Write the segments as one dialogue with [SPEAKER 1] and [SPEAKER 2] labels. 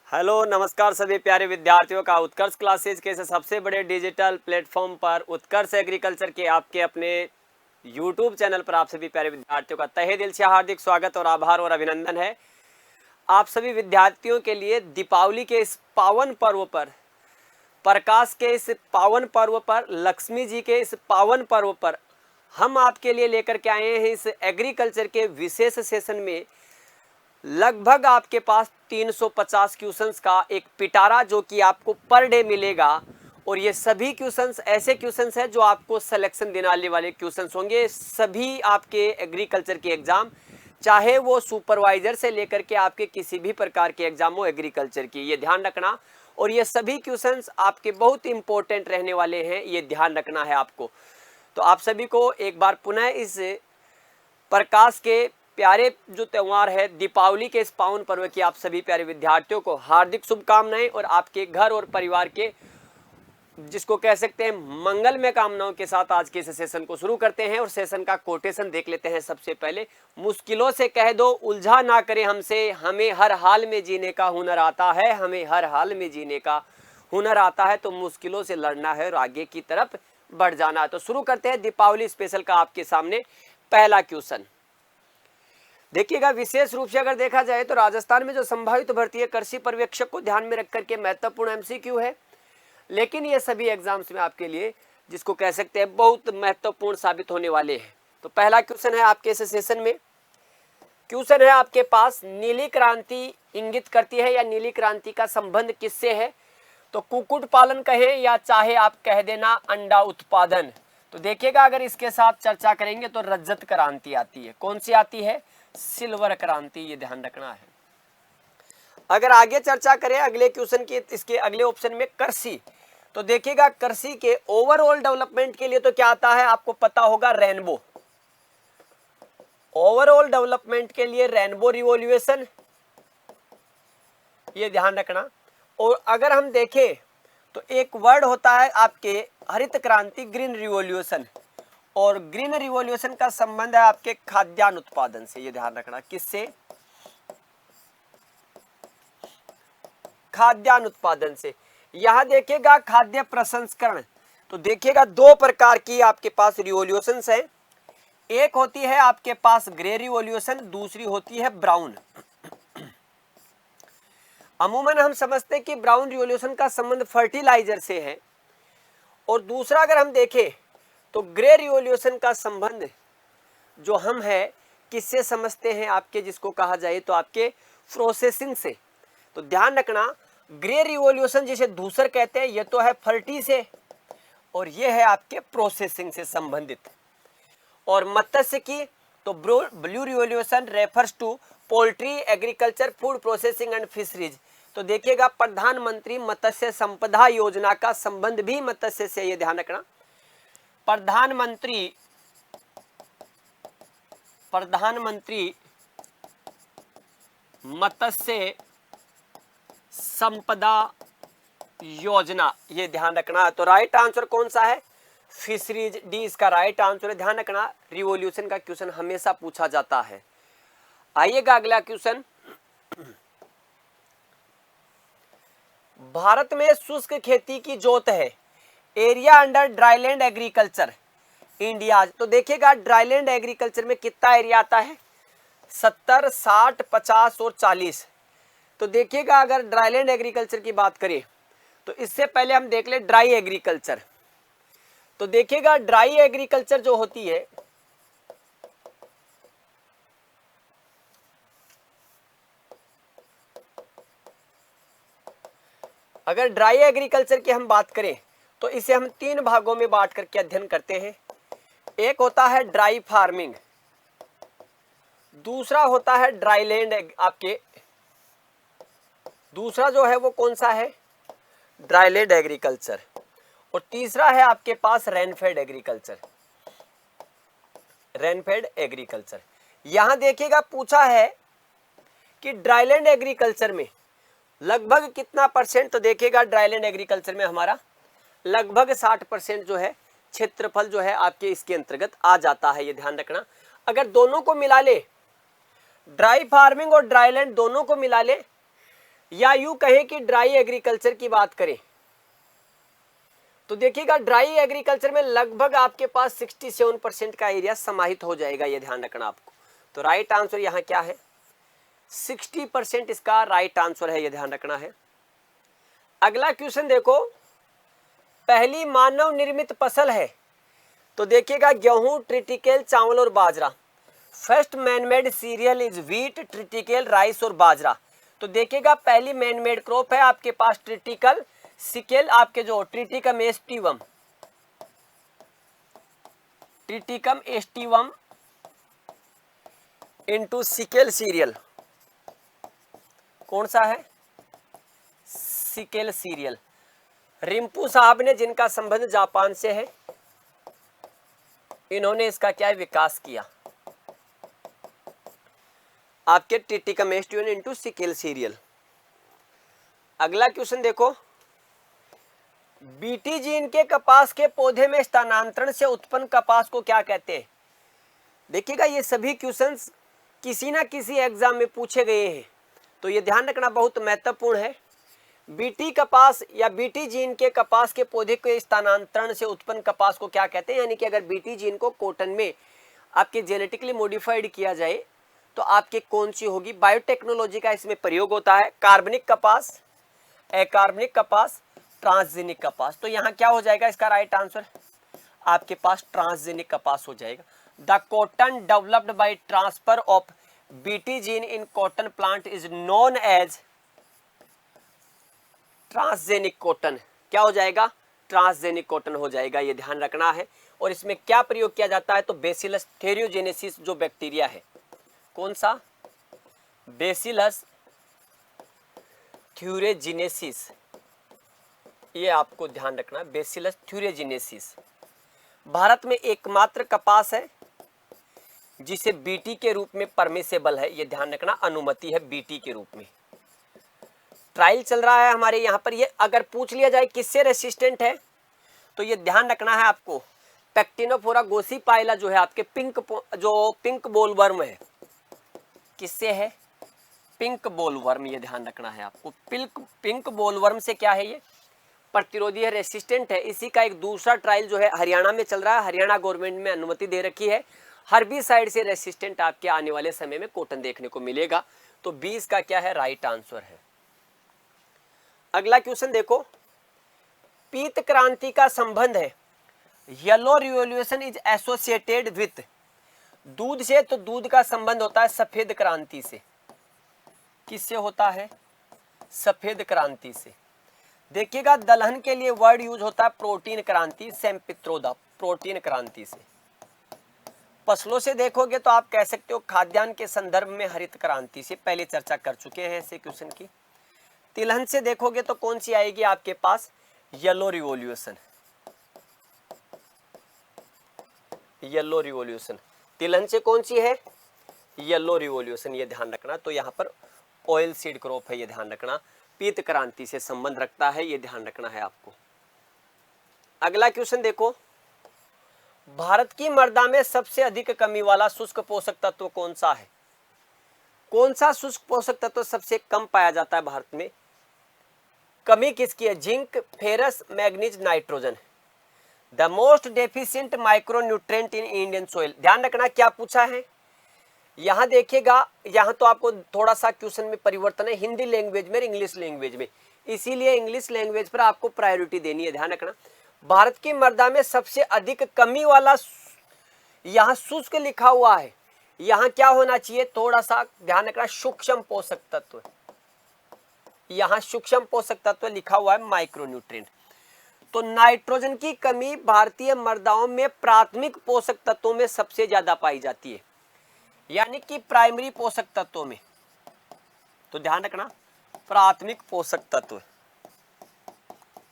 [SPEAKER 1] Hello नमस्कार सभी प्यारे विद्यार्थियों का उत्कर्ष क्लासेज के सबसे बड़े डिजिटल प्लेटफॉर्म पर उत्कर्ष एग्रीकल्चर के आपके अपने यूट्यूब चैनल पर आप सभी प्यारे विद्यार्थियों का तहे दिल से हार्दिक स्वागत और आभार और अभिनंदन है। आप सभी विद्यार्थियों के लिए दीपावली के इस पावन पर्व पर, प्रकाश के इस पावन पर्व पर, लक्ष्मी जी के इस पावन पर्व पर हम आपके लिए लेकर के आए हैं इस एग्रीकल्चर के विशेष सेशन में लगभग आपके पास 350 क्वेश्चंस का एक पिटारा जो कि आपको पर डे मिलेगा। और ये सभी क्वेश्चंस ऐसे क्वेश्चंस हैं जो आपको सिलेक्शन देने वाले क्वेश्चंस होंगे। सभी आपके एग्रीकल्चर के एग्जाम, चाहे वो सुपरवाइजर से लेकर के आपके किसी भी प्रकार के एग्जाम हो एग्रीकल्चर की, ये ध्यान रखना। और ये सभी क्वेश्चंस आपके बहुत इंपॉर्टेंट रहने वाले हैं, ये ध्यान रखना है आपको। तो आप सभी को एक बार पुनः इस प्रकाश के प्यारे जो त्यौहार है दीपावली के इस पावन पर्व की आप सभी प्यारे विद्यार्थियों को हार्दिक शुभकामनाएं और आपके घर और परिवार के जिसको कह सकते हैं मंगलमय कामनाओं के साथ आज के इस सेशन को शुरू करते हैं। और सेशन का कोटेशन देख लेते हैं। सबसे पहले, मुश्किलों से कह दो उलझा ना करे हमसे, हमें हर हाल में जीने का हुनर आता है, हमें हर हाल में जीने का हुनर आता है। तो मुश्किलों से लड़ना है और आगे की तरफ बढ़ जाना है। तो शुरू करते हैं दीपावली स्पेशल का आपके सामने पहला क्वेश्चन। देखिएगा, विशेष रूप से अगर देखा जाए तो राजस्थान में जो संभावित भर्ती है कृषि पर्यवेक्षक को ध्यान में रख करके महत्वपूर्ण एमसीक्यू है, लेकिन ये सभी एग्जाम्स में आपके लिए जिसको कह सकते हैं बहुत महत्वपूर्ण साबित होने वाले हैं। तो पहला क्वेश्चन है आपके इस सेशन में, क्वेश्चन है आपके पास, नीली क्रांति इंगित करती है या नीली क्रांति का संबंध किससे है? तो कुक्कुट पालन कहें या चाहे आप कह देना अंडा उत्पादन। तो देखिएगा, अगर इसके साथ चर्चा करेंगे तो रजत क्रांति आती है। कौन सी आती है? सिल्वर क्रांति, ये ध्यान रखना है। अगर आगे चर्चा करें अगले क्वेश्चन की, इसके अगले ऑप्शन में कृषि, तो देखिएगा कृषि के ओवरऑल डेवलपमेंट के लिए तो क्या आता है आपको पता होगा, रेनबो। ओवरऑल डेवलपमेंट के लिए रेनबो रिवॉल्यूशन, ये ध्यान रखना। और अगर हम देखें तो एक वर्ड होता है आपके हरित क्रांति, ग्रीन रिवॉल्यूशन। और ग्रीन रिवॉल्यूशन का संबंध है आपके खाद्यान्न उत्पादन से, ये ध्यान रखना। किससे? खाद्यान्न उत्पादन से। यहां देखिएगा खाद्य प्रसंस्करण, तो देखिएगा दो प्रकार की आपके पास रिवॉल्यूशंस है। एक होती है आपके पास ग्रे रिवॉल्यूशन, दूसरी होती है ब्राउन। अमूमन हम समझते हैं कि ब्राउन रिवॉल्यूशन का संबंध फर्टिलाइजर से है, और दूसरा अगर हम देखें तो ग्रे रिवॉल्यूशन का संबंध जो हम है किससे समझते हैं आपके, जिसको कहा जाए तो आपके प्रोसेसिंग से। तो ध्यान रखना, ग्रे रिवॉल्यूशन जिसे दूसर कहते हैं, ये तो है फर्टी से और ये है आपके प्रोसेसिंग से संबंधित। और मत्स्य की तो blue revolution refers to poultry, agriculture, food processing and fisheries. तो देखिएगा प्रधानमंत्री मत्स्य संपदा योजना का संबंध भी मत्स्य से, ये ध्यान रखना। प्रधानमंत्री मत्स्य संपदा योजना, ये ध्यान रखना। तो राइट आंसर कौन सा है? फिशरीज, डी इसका राइट आंसर है। ध्यान रखना, रिवॉल्यूशन का क्वेश्चन हमेशा पूछा जाता है। आइएगा अगला क्वेश्चन, भारत में शुष्क खेती की जोत है, area under dryland agriculture India. तो देखिएगा ड्राईलैंड एग्रीकल्चर में कितना एरिया आता है? 70, 60, 50 और 40। तो देखिएगा अगर ड्राईलैंड एग्रीकल्चर की बात करें तो इससे पहले हम देख ले ड्राई एग्रीकल्चर। तो देखिएगा ड्राई एग्रीकल्चर जो होती है, अगर ड्राई एग्रीकल्चर की हम बात करें तो इसे हम तीन भागों में बांट करके अध्ययन करते हैं। एक होता है ड्राई फार्मिंग, दूसरा होता है ड्राईलैंड आपके, दूसरा जो है वो कौन सा है? Dryland agriculture. और तीसरा है आपके पास रेनफेड एग्रीकल्चर। रेनफेड एग्रीकल्चर, यहां देखिएगा पूछा है कि ड्राईलैंड एग्रीकल्चर में लगभग कितना परसेंट। तो देखिएगा ड्राईलैंड एग्रीकल्चर में हमारा लगभग 60% जो है क्षेत्रफल जो है आपके इसके अंतर्गत आ जाता है, ये ध्यान रखना। अगर दोनों को मिला ले, ड्राई फार्मिंग और ड्राईलैंड दोनों को मिला ले, या यूं कहें कि ड्राई एग्रीकल्चर की बात करें तो देखिएगा ड्राई एग्रीकल्चर में लगभग आपके पास 67% का एरिया समाहित हो जाएगा, ये ध्यान रखना आपको। तो राइट आंसर यहाँ क्या है, 60% इसका राइट आंसर है, ये ध्यान रखना है। अगला क्वेश्चन देखो, पहली मानव निर्मित फसल है तो देखिएगा गेहूं, ट्रिटिकेल, चावल और बाजरा। First manmade cereal is wheat, triticale, rice और बाजरा। तो देखिएगा पहली मैनमेड क्रॉप है आपके पास ट्रिटिकल, सिकेल आपके जो Triticum aestivum, Triticum aestivum into scale serial. कौन सा है, सिकेल सीरियल। रिम्पू साहब ने, जिनका संबंध जापान से है, इन्होंने इसका क्या है, विकास किया। आपके Triticum aestivum into scale serial. अगला क्वेश्चन देखो, बीटी जीन के कपास के पौधे में स्थानांतरण से उत्पन्न कपास को क्या कहते हैं। देखिएगा ये सभी क्वेश्चंस किसी ना किसी एग्जाम में पूछे गए हैं, तो ये ध्यान रखना बहुत महत्वपूर्ण है। बीटी कपास या बीटी जीन के कपास के पौधे के स्थानांतरण से उत्पन्न कपास को क्या कहते हैं, यानी कि अगर बीटी जीन को कॉटन में आपके जेनेटिकली मॉडिफाइड किया जाए तो आपके कौन सी होगी। बायोटेक्नोलॉजी का इसमें प्रयोग होता है। कार्बनिक कपास, अकार्बनिक कपास, ट्रांसजेनिक कपास। तो यहाँ क्या हो जाएगा इसका राइट आंसर, आपके पास ट्रांसजेनिक कपास हो जाएगा। The cotton developed by transfer of BT gene in cotton plant is known as transgenic cotton. क्या हो जाएगा, ट्रांसजेनिक कॉटन हो जाएगा, ये ध्यान रखना है। और इसमें क्या प्रयोग किया जाता है, तो बेसिलस थेरियोजेनेसिस जो बैक्टीरिया है, कौन सा, बेसिलस थ्यूरेजिनेसिस, ये आपको ध्यान रखना, बेसिलस थ्यूरेजिनेसिस। भारत में एकमात्र कपास है जिसे बीटी के रूप में परमिसेबल है, ये ध्यान रखना, अनुमति है बीटी के रूप में। ट्रायल चल रहा है हमारे यहाँ पर। ये अगर पूछ लिया जाए किससे रेसिस्टेंट है तो ये ध्यान रखना है आपको, पैक्टिनोफोरा गोसिपाइला जो है आपके पिंक बोलवर्म है, किससे है, पिंक बोलवर्म, ये ध्यान रखना है आपको। पिंक बोलवर्म से क्या है, ये प्रतिरोधी है, रेसिस्टेंट है। इसी का एक दूसरा ट्रायल जो है हरियाणा में चल रहा है, हरियाणा गवर्नमेंट में अनुमति दे रखी है। हर्बिसाइड से रेसिस्टेंट आपके आने वाले समय में कॉटन देखने को मिलेगा। तो 20 का क्या है, राइट आंसर है। अगला क्वेश्चन देखो, पीत क्रांति का संबंध है, yellow revolution is associated with, दूध से, तो दूध का संबंध होता है सफेद क्रांति से। किससे होता है, सफेद क्रांति से। देखिएगा दलहन के लिए वर्ड यूज होता है प्रोटीन क्रांति, सेम्पित्रोदा, प्रोटीन क्रांति से। फसलों से देखोगे तो आप कह सकते हो खाद्यान्न के संदर्भ में हरित क्रांति से, पहले चर्चा कर चुके हैं ऐसे क्वेश्चन की। तिलहन से देखोगे तो कौन सी आएगी आपके पास, येलो रिवॉल्यूशन, येलो रिवॉल्यूशन। तिलहन से कौन सी है, येलो रिवॉल्यूशन, ये ध्यान रखना। तो यहाँ पर ऑयल सीड क्रॉप है, ये ध्यान रखना, पीत क्रांति से संबंध रखता है, ये ध्यान रखना है आपको। अगला क्वेश्चन देखो, भारत की मृदा में सबसे अधिक कमी वाला शुष्क पोषक तत्व कौन सा है। कौन सा शुष्क पोषक तत्व सबसे कम पाया जाता है भारत में, कमी किसकी है, zinc, ferrous, manganese, nitrogen. The most deficient micronutrient in Indian soil. ध्यान रखना क्या पूछा है, यहाँ देखिएगा, यहाँ तो आपको थोड़ा सा क्वेश्चन में परिवर्तन है, हिंदी लैंग्वेज में, इंग्लिश लैंग्वेज में, इसीलिए इंग्लिश लैंग्वेज पर आपको प्रायोरिटी देनी है, ध्यान रखना। भारत की मृदा में सबसे अधिक कमी वाला, यहाँ शुष्क लिखा हुआ है, यहाँ क्या होना चाहिए, थोड़ा सा ध्यान रखना, सूक्ष्म पोषक तत्व। यहाँ सूक्ष्म पोषक तत्व लिखा हुआ है माइक्रोन्यूट्रिएंट। तो नाइट्रोजन की कमी भारतीय मृदाओं में प्राथमिक पोषक तत्वों में सबसे ज्यादा पाई जाती है, यानी कि प्राइमरी पोषक तत्वों में। तो ध्यान रखना, प्राथमिक पोषक तत्व,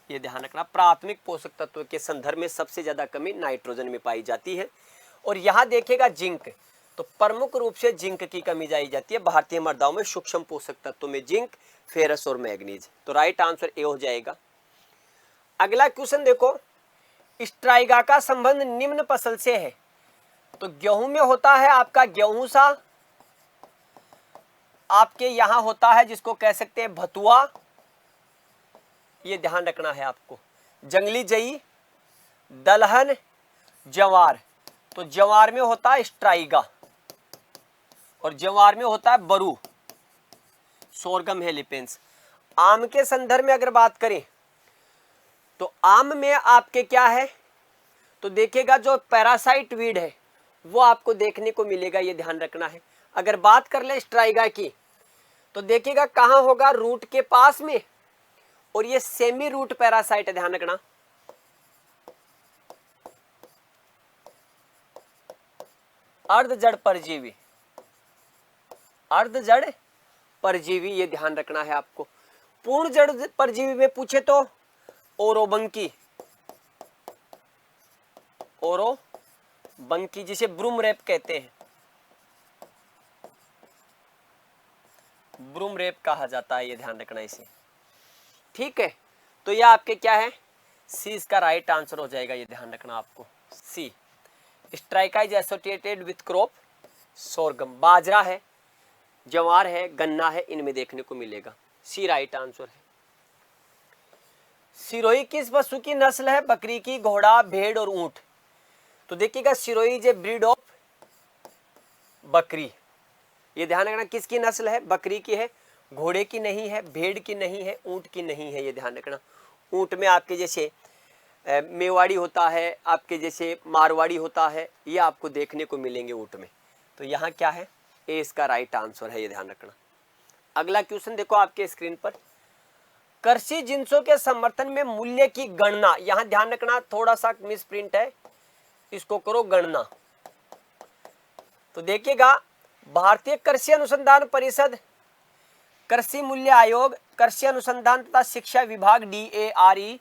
[SPEAKER 1] ये ध्यान रखना, प्राथमिक पोषक तत्व के संदर्भ में सबसे ज्यादा कमी नाइट्रोजन में पाई जाती है। और यहाँ देखेगा जिंक, तो प्रमुख रूप से जिंक की कमी जाई जाती है भारतीय मृदाओं में, सूक्ष्म पोषक तत्वों में जिंक, फेरस और मैग्नीज। तो राइट आंसर ए हो जाएगा। अगला क्वेश्चन देखो, स्ट्राइगा का संबंध निम्न फसल से है। तो गेहूं में होता है आपका गेहूं सा, आपके यहां होता है जिसको कह सकते हैं भतुआ, ये ध्यान रखना है आपको। जंगली जई, दलहन, जवार। तो जवार में होता है स्ट्राइगा और जवार में होता है बरू, सोरगम हेलिपेंस। आम के संदर्भ में अगर बात करें तो आम में आपके क्या है, तो देखिएगा जो पैरासाइट वीड है वो आपको देखने को मिलेगा, ये ध्यान रखना है। अगर बात कर ले स्ट्राइगा की तो देखिएगा कहां होगा, रूट के पास में, और ये सेमी रूट पैरासाइट है, ध्यान रखना। अर्धजड़ परजीवी, अर्धजड़ परजीवी, ये ध्यान रखना है आपको। पूर्ण जड़ परजीवी में पूछे तो ओरोबंकी, ओरोबंकी जिसे ब्रूम रैप कहते हैं, ब्रूम रैप कहा जाता है, ये ध्यान रखना इसे। ठीक है, तो यह आपके क्या है, सी इसका राइट आंसर हो जाएगा, ये ध्यान रखना आपको। C, Striga is associated with crop sorghum, बाजरा है, ज्वार है, गन्ना है, इनमें देखने को मिलेगा। सी राइट आंसर है। सिरोही किस पशु की नस्ल है, बकरी की, घोड़ा, भेड़ और ऊंट। तो देखिएगा Sirohi is a breed of बकरी, ये ध्यान रखना किसकी नस्ल है, बकरी की है, घोड़े की नहीं है, भेड़ की नहीं है, ऊंट की नहीं है, ये ध्यान रखना। ऊंट में आपके जैसे मेवाड़ी होता है, आपके जैसे मारवाड़ी होता है, ये आपको देखने को मिलेंगे ऊंट में। तो यहाँ क्या है, ए इसका राइट आंसर है, ये ध्यान रखना। अगला क्वेश्चन देखो आपके स्क्रीन पर, कृषि जिंसों के समर्थन में मूल्य की गणना, यहाँ ध्यान रखना थोड़ा सा मिस प्रिंट है, इसको करो गणना। तो देखिएगा भारतीय कृषि अनुसंधान परिषद, कृषि मूल्य आयोग, कृषि अनुसंधान तथा शिक्षा विभाग DARE,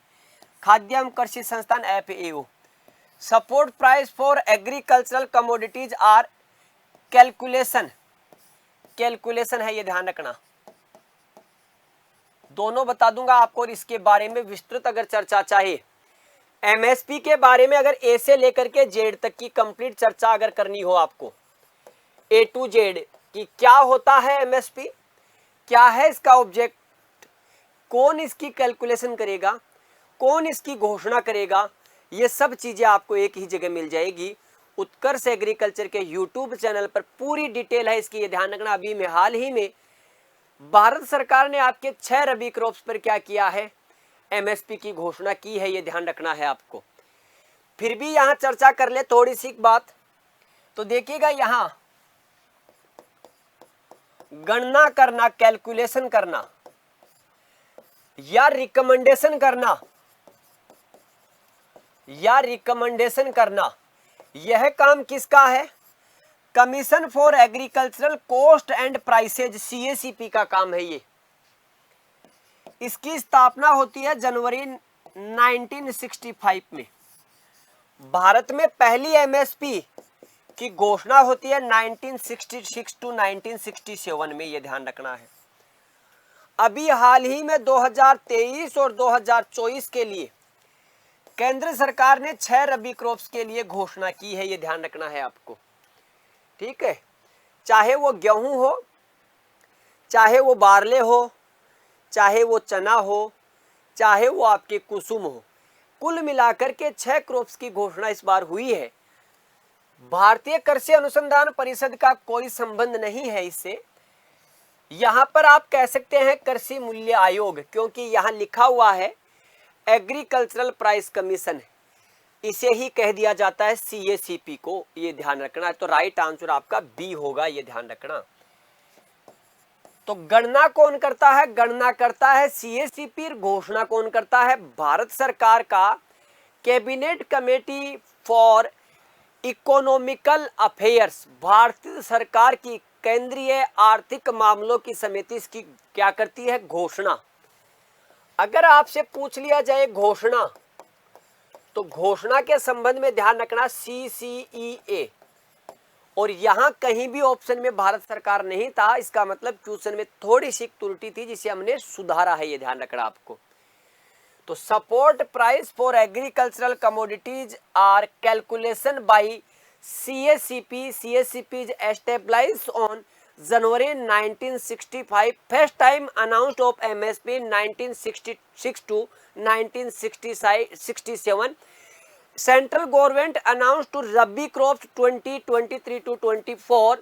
[SPEAKER 1] खाद्य एवं कृषि संस्थान FAO, support price for agricultural commodities are calculation, calculation है, ये ध्यान रखना। दोनों बता दूंगा आपको, और इसके बारे में विस्तृत अगर चर्चा चाहिए, MSP के बारे में अगर A से लेकर के Z तक की कंप्लीट चर्चा अगर करनी हो आपको, A to Z कि क्या होता है MSP, क्या है इसका ऑब्जेक्ट, कौन इसकी कैलकुलेशन करेगा, कौन इसकी घोषणा करेगा, ये सब चीजें आपको एक ही जगह मिल जाएगी। उत्कर्ष एग्रीकल्चर के YouTube चैनल पर पूरी डिटेल है इसकी, ये ध्यान रखना। अभी में हाल ही में भारत सरकार ने आपके 6 रबी क्रॉप्स पर क्या किया है, MSP की घोषणा की है, ये ध्यान रखना है आपको। फिर भी यहां चर्चा कर ले थोड़ी सी बात, तो देखिएगा यहां गणना करना, कैलकुलेशन करना या रिकमेंडेशन करना, या रिकमेंडेशन करना, यह काम किसका है, commission for agricultural cost and prices, CACP का काम है ये। इसकी स्थापना होती है जनवरी 1965 में। भारत में पहली MSP की घोषणा होती है 1966 टू 1967 में, ये ध्यान रखना है। अभी हाल ही में 2023 और 2024 के लिए केंद्र सरकार ने 6 रबी क्रॉप्स के लिए घोषणा की है, ये ध्यान रखना है आपको। ठीक है, चाहे वो गेहूं हो, चाहे वो बारले हो, चाहे वो चना हो, चाहे वो आपके कुसुम हो, कुल मिलाकर के 6 क्रॉप्स की घोषणा इस बार हुई है। भारतीय कृषि अनुसंधान परिषद का कोई संबंध नहीं है इससे। यहां पर आप कह सकते हैं कृषि मूल्य आयोग, क्योंकि यहां लिखा हुआ है एग्रीकल्चरल प्राइस कमीशन, इसे ही कह दिया जाता है CACP को, ये ध्यान रखना है। तो राइट आंसर आपका B होगा, ये ध्यान रखना। तो गणना कौन करता है, गणना करता है CACP, घोषणा कौन करता है, भारत सरकार का cabinet committee for economical affairs, भारतीय सरकार की केंद्रीय आर्थिक मामलों की समिति इसकी क्या करती है, घोषणा। अगर आपसे पूछ लिया जाए घोषणा, तो घोषणा के संबंध में ध्यान रखना CCEA, और यहां कहीं भी ऑप्शन में भारत सरकार नहीं था, इसका मतलब क्वेश्चन में थोड़ी सी त्रुटि थी जिसे हमने सुधारा है, ये ध्यान रखना आपको। तो support price for agricultural commodities are calculation by CACP, CACP is established on January 1965, first time announced of MSP 1966 to 1967, central government announced to rabi crops 2023 to 24,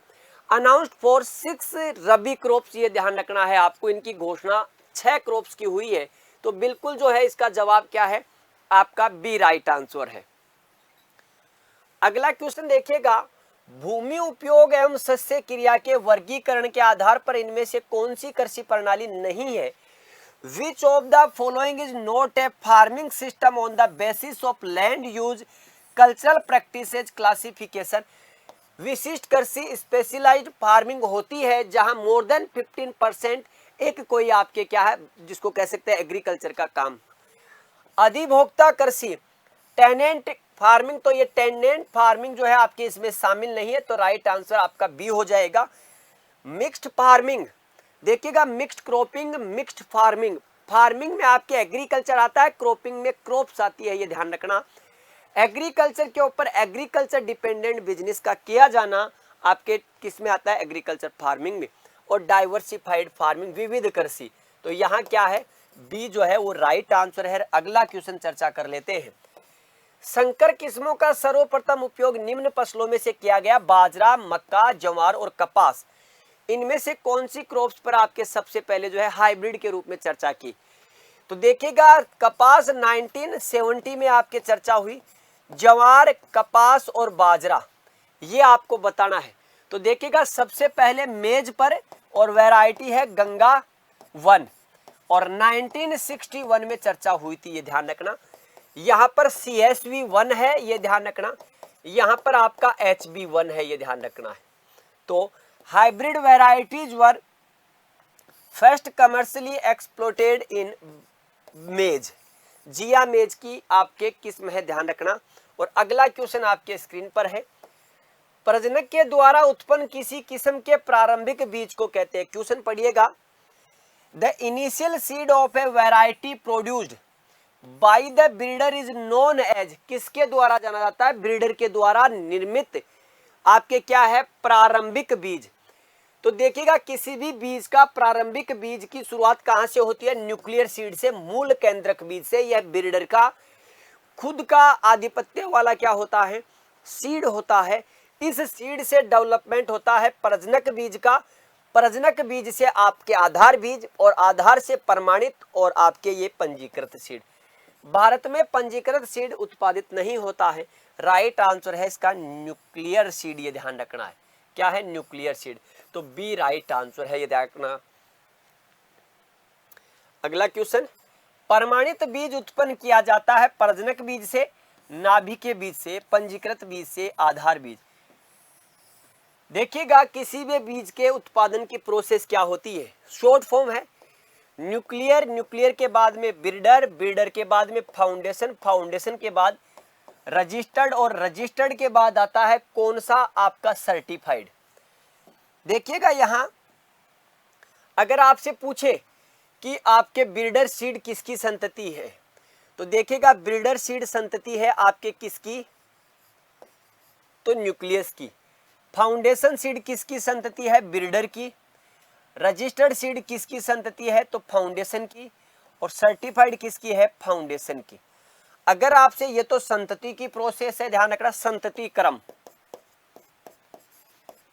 [SPEAKER 1] announced for 6 rabi crops. ये ध्यान रखना है आपको, इनकी घोषणा 6 क्रॉप्स की हुई है। तो बिल्कुल जो है इसका जवाब क्या है, आपका बी राइट आंसर है। अगला क्वेश्चन देखिएगा, भूमि उपयोग एवं सस्य क्रिया के वर्गीकरण के आधार पर इनमें से कौन सी कृषि प्रणाली नहीं है? Which of the following is not a farming system on the basis of land use cultural practices classification. विशिष्ट कृषि स्पेशलाइज्ड फार्मिंग होती है जहां मोर देन 15% एक कोई आपके क्या है जिसको कह सकते हैं एग्रीकल्चर का काम। अधिभोक्ता कृषि टेनेंट फार्मिंग, तो ये टेनेंट फार्मिंग जो है आपके इसमें शामिल नहीं है, तो राइट आंसर आपका बी हो जाएगा। मिक्स्ड फार्मिंग देखिएगा, mixed cropping, mixed farming, farming में आपके एग्रीकल्चर आता है, क्रॉपिंग में क्रॉप्स आती है, ये ध्यान रखना। एग्रीकल्चर के ऊपर एग्रीकल्चर डिपेंडेंट बिजनेस का किया जाना आपके किस में आता है, एग्रीकल्चर फार्मिंग में। और डाइवर्सिफाइड फार्मिंग विविध कृषि, तो यहाँ क्या है, बी जो है वो राइट आंसर है। अगला क्वेश्चन चर्चा कर लेते हैं। संकर किस्मों का सर्वप्रथम उपयोग निम्न फसलों में से किया गया, बाजरा, मक्का, ज्वार और कपास। इनमें से कौन सी क्रॉप्स पर आपके सबसे पहले जो है हाइब्रिड के रूप में चर्चा की? तो देखिएगा, कपास 1970 में आपके चर्चा हुई, ज्वार, कपास और बाजरा ये आपको बताना है। तो देखिएगा सबसे पहले मेज पर और वैरायटी है गंगा 1 और 1961 में चर्चा हुई थी, ये ध्यान रखना। यहाँ पर CSV 1 है, ये ध्यान रखना। यहाँ पर आपका HB 1 है, ये ध्यान रखना है। तो hybrid varieties were first commercially exploited in maize, Zea मेज की आपके किस्म है, ध्यान रखना। और अगला क्वेश्चन आपके स्क्रीन पर है, प्रजनक के द्वारा उत्पन्न किसी किस्म के प्रारंभिक बीज को कहते हैं। क्वेश्चन पढ़िएगा, the initial seed of a variety produced by the breeder is known as, किसके द्वारा जाना जाता है, ब्रीडर के द्वारा निर्मित आपके क्या है, प्रारंभिक बीज। तो देखिएगा किसी भी बीज का प्रारंभिक बीज की शुरुआत कहां से होती है, न्यूक्लियर सीड से, मूल केंद्रक बीज से। यह ब्रीडर का खुद का आधिपत्य वाला क्या होता है, सीड होता है। इस सीड से डेवलपमेंट होता है प्रजनक बीज का, प्रजनक बीज से आपके आधार बीज और आधार से प्रमाणित और आपके ये पंजीकृत सीड। भारत में पंजीकृत सीड उत्पादित नहीं होता है, राइट आंसर है इसका न्यूक्लियर सीड, ये ध्यान रखना है। क्या है, न्यूक्लियर सीड, तो बी राइट आंसर है, ये ध्यान रखना। अगला क्वेश्चन, प्रमाणित बीज उत्पन्न किया जाता है प्रजनक बीज से, नाभिकीय बीज से, पंजीकृत बीज से, आधार बीज। देखिएगा किसी भी बीज के उत्पादन की प्रोसेस क्या होती है, शॉर्ट फॉर्म है न्यूक्लियर, न्यूक्लियर के बाद में ब्रीडर, ब्रीडर के बाद में फाउंडेशन, फाउंडेशन के बाद रजिस्टर्ड और रजिस्टर्ड के बाद आता है कौन सा, आपका सर्टिफाइड। देखिएगा यहां अगर आपसे पूछे कि आपके ब्रीडर सीड किसकी संतति है, तो देखिएगा ब्रीडर सीड संतति है आपके किसकी, तो न्यूक्लियस की। फाउंडेशन सीड किसकी संतति है, ब्रीडर की। रजिस्टर्ड सीड किसकी संतति है, तो फाउंडेशन की। और सर्टिफाइड किसकी है, फाउंडेशन की। अगर आपसे ये तो संतति की प्रोसेस है, ध्यान रखना, संतति क्रम,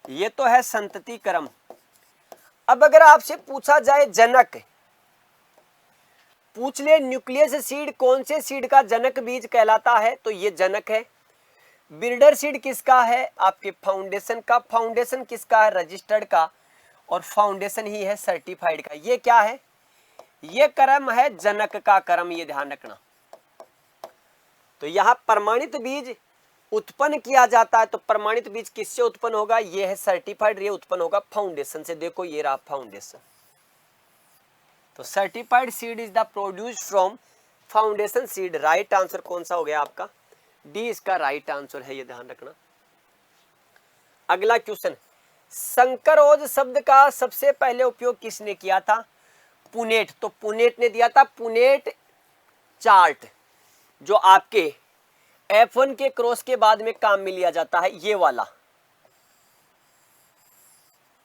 [SPEAKER 1] ये तो है संतति क्रम। अब अगर आपसे पूछा जाए जनक, पूछ ले न्यूक्लियस सीड कौन से सीड का जनक बीज कहलाता है, तो ये जनक है। ब्रीडर सीड किसका है, आपके फाउंडेशन का। फाउंडेशन किसका है, रजिस्टर्ड का। और फाउंडेशन ही है सर्टिफाइड का। ये क्या है, ये क्रम है जनक का क्रम, ये ध्यान रखना। तो यहां प्रमाणित बीज उत्पन्न किया जाता है, तो प्रमाणित बीज किससे उत्पन्न होगा, ये है सर्टिफाइड, ये उत्पन्न होगा फाउंडेशन से। देखो ये रहा फाउंडेशन, तो certified seed is the produce from foundation seed. Right answer कौन सा हो गया आपका, डी इसका राइट आंसर है, ये ध्यान रखना। अगला क्वेश्चन, संकरोज शब्द का सबसे पहले उपयोग किसने किया था, पुनेट। तो पुनेट ने दिया था पुनेट चार्ट, जो आपके F1 के क्रॉस के बाद में काम में लिया जाता है, ये वाला।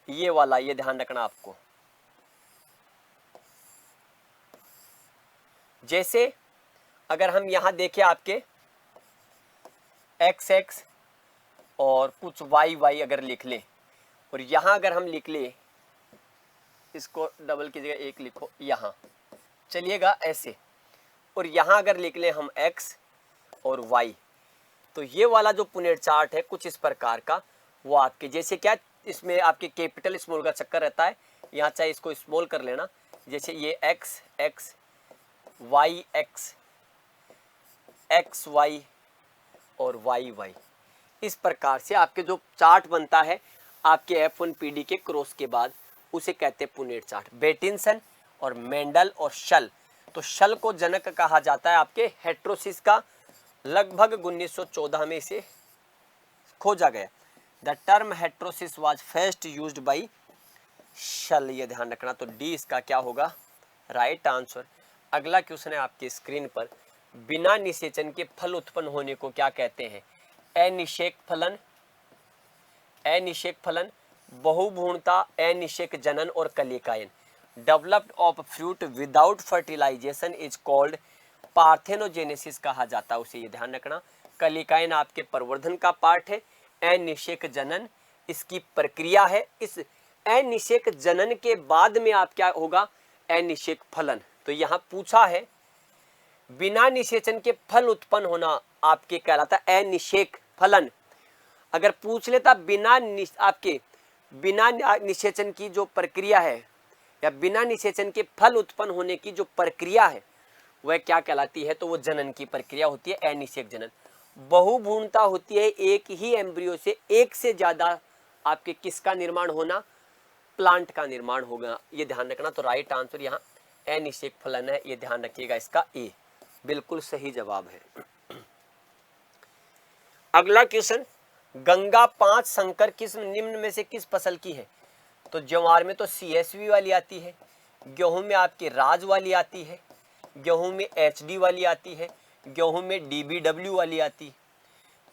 [SPEAKER 1] ये वाला, ये ध्यान रखना आपको। जैसे अगर हम यहां देखें आपके एक्स एक्स और कुछ वाई वाई अगर लिख ले, और यहां अगर हम लिख ले, इसको डबल की जगह एक लिखो यहां, चलिएगा ऐसे, और यहां अगर लिख ले हम एक्स और वाई, तो ये वाला जो पुनेट चार्ट है कुछ इस प्रकार का, वो आपके जैसे क्या, इसमें आपके कैपिटल स्मॉल का चक्कर रहता है, यहाँ चाहे इसको स्मॉल कर लेना, जैसे ये X X Y X, X Y और वाई वाई, इस प्रकार से आपके जो चार्ट बनता है आपके F1PD के क्रॉस के बाद, उसे कहते हैं पुनेट चार्ट। बेटिंसन और मेंडल और शल, तो शल को जनक कहा जाता है आपके हेट्रोसिस का, लगभग 1914 में इसे खोजा गया। The term heterosis was first used by Shull, ये ध्यान रखना। तो डी इसका क्या होगा, राइट आंसर। अगला क्वेश्चन है आपकी स्क्रीन पर, बिना निषेचन के फल उत्पन्न होने को क्या कहते हैं? अनिषेक फलन, अनिषेक फलन, बहुभ्रूणता, अनिषेक जनन और कलिकायन। Developed of fruit without fertilisation is called parthenogenesis कहा जाता है उसे, ये ध्यान रखना। कलिकायन आपके प्रवर्धन का पार्ट है, अनिषेक जनन इसकी प्रक्रिया है। इस अनिषेक जनन के बाद में आप क्या होगा, अनिषेक फलन। तो यहाँ पूछा है बिना निषेचन के फल उत्पन्न होना आपके कहलाता है अनिषेक फलन। अगर पूछ लेता आपके बिना निषेचन की जो प्रक्रिया है, या बिना निषेचन के फल उत्पन्न होने की जो प्रक्रिया है वह क्या कहलाती है, तो वो जनन की प्रक्रिया होती है, अनिषेक जनन। बहुभ्रूणता होती है एक ही एम्ब्रियो से एक से ज्यादा आपके किसका निर्माण होना, प्लांट का निर्माण होगा, ये ध्यान रखना। तो राइट आंसर यहाँ अनिषेक फलन है, ये ध्यान रखिएगा, इसका ए बिल्कुल सही जवाब है। अगला क्वेश्चन, गंगा 5 संकर किस्म निम्न में से किस फसल की है? तो ज्वार में तो CSV वाली आती है, गेहूं में आपकी राज वाली आती है, गेहूं में HD वाली आती है, गेहूं में DBW वाली आती है,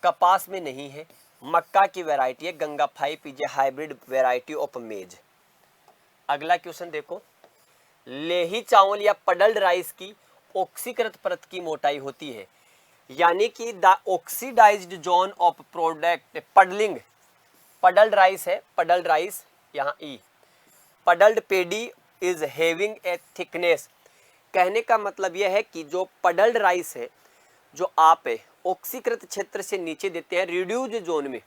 [SPEAKER 1] कपास में नहीं है। मक्का की वैरायटी है Ganga 5 is a hybrid variety of मेज। अगला क्वेश्चन देखो, लेही चावल या पडल्ड राइस की ऑक्सीकृत परत की मोटाई होती है, यानी कि the oxidised zone of product puddling, puddled rice है, पडल्ड राइस यहाँ ई, puddled paddy is having a thickness. कहने का मतलब यह है कि जो पडल्ड राइस है, जो आप ऑक्सीकृत क्षेत्र से नीचे देते हैं रिड्यूज जोन में,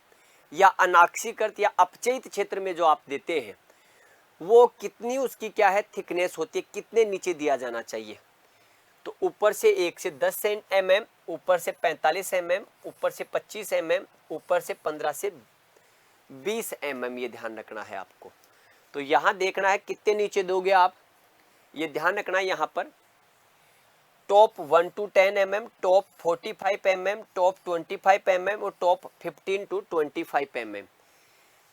[SPEAKER 1] या अनाक्सीकृत या अपचयित क्षेत्र में जो आप देते हैं, वो कितनी उसकी क्या है थिकनेस होती है, कितने नीचे दिया जाना चाहिए? तो ऊपर से 1 से 10 mm, ऊपर से 45 mm, ऊपर से 25 mm, ऊपर से 15 से 20 mm, ये ध्यान रखना है आपको। तो यहाँ देखना है कितने नीचे दोगे आप, ये ध्यान रखना है। यहाँ पर top 1 to 10 mm, top 45 mm, top 25 mm और टॉप 15 to 25 mm।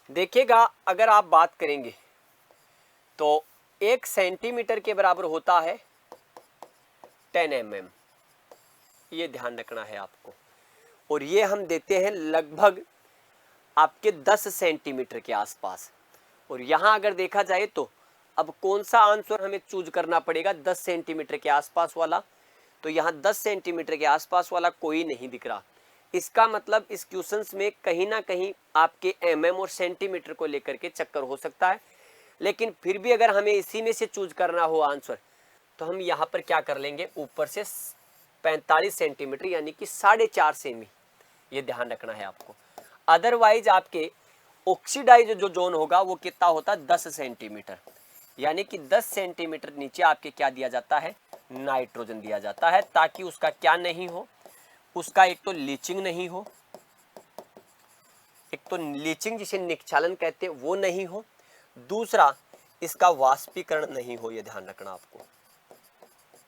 [SPEAKER 1] देखिएगा अगर आप बात करेंगे तो 1 सेंटीमीटर के बराबर होता है 10 mm, ये ध्यान रखना है आपको। और ये हम देते हैं लगभग आपके 10 सेंटीमीटर के आसपास। और यहाँ अगर देखा जाए तो अब कौन सा आंसर हमें चूज करना पड़ेगा, 10 सेंटीमीटर के आसपास वाला। तो यहाँ 10 सेंटीमीटर के आसपास वाला कोई नहीं दिख रहा, इसका मतलब इस क्वेश्चंस में कहीं ना कहीं आपके mm और सेंटीमीटर को लेकर के चक्कर हो सकता है। लेकिन फिर भी अगर हमें इसी में से चूज करना हो आंसर, तो हम यहाँ पर क्या कर लेंगे, ऊपर से 45 सेंटीमीटर यानी कि 4.5 सेमी, ये ध्यान रखना है आपको। अदरवाइज आपके ऑक्सीडाइज जो जोन होगा वो कितना होता है, 10 सेंटीमीटर, यानी कि 10 सेंटीमीटर नीचे आपके क्या दिया जाता है, नाइट्रोजन दिया जाता है, ताकि उसका क्या नहीं हो, उसका एक तो लीचिंग नहीं हो, एक तो लीचिंग जिसे निक्षालन कहते हैं वो नहीं हो, दूसरा इसका वाष्पीकरण नहीं हो, ये ध्यान रखना आपको,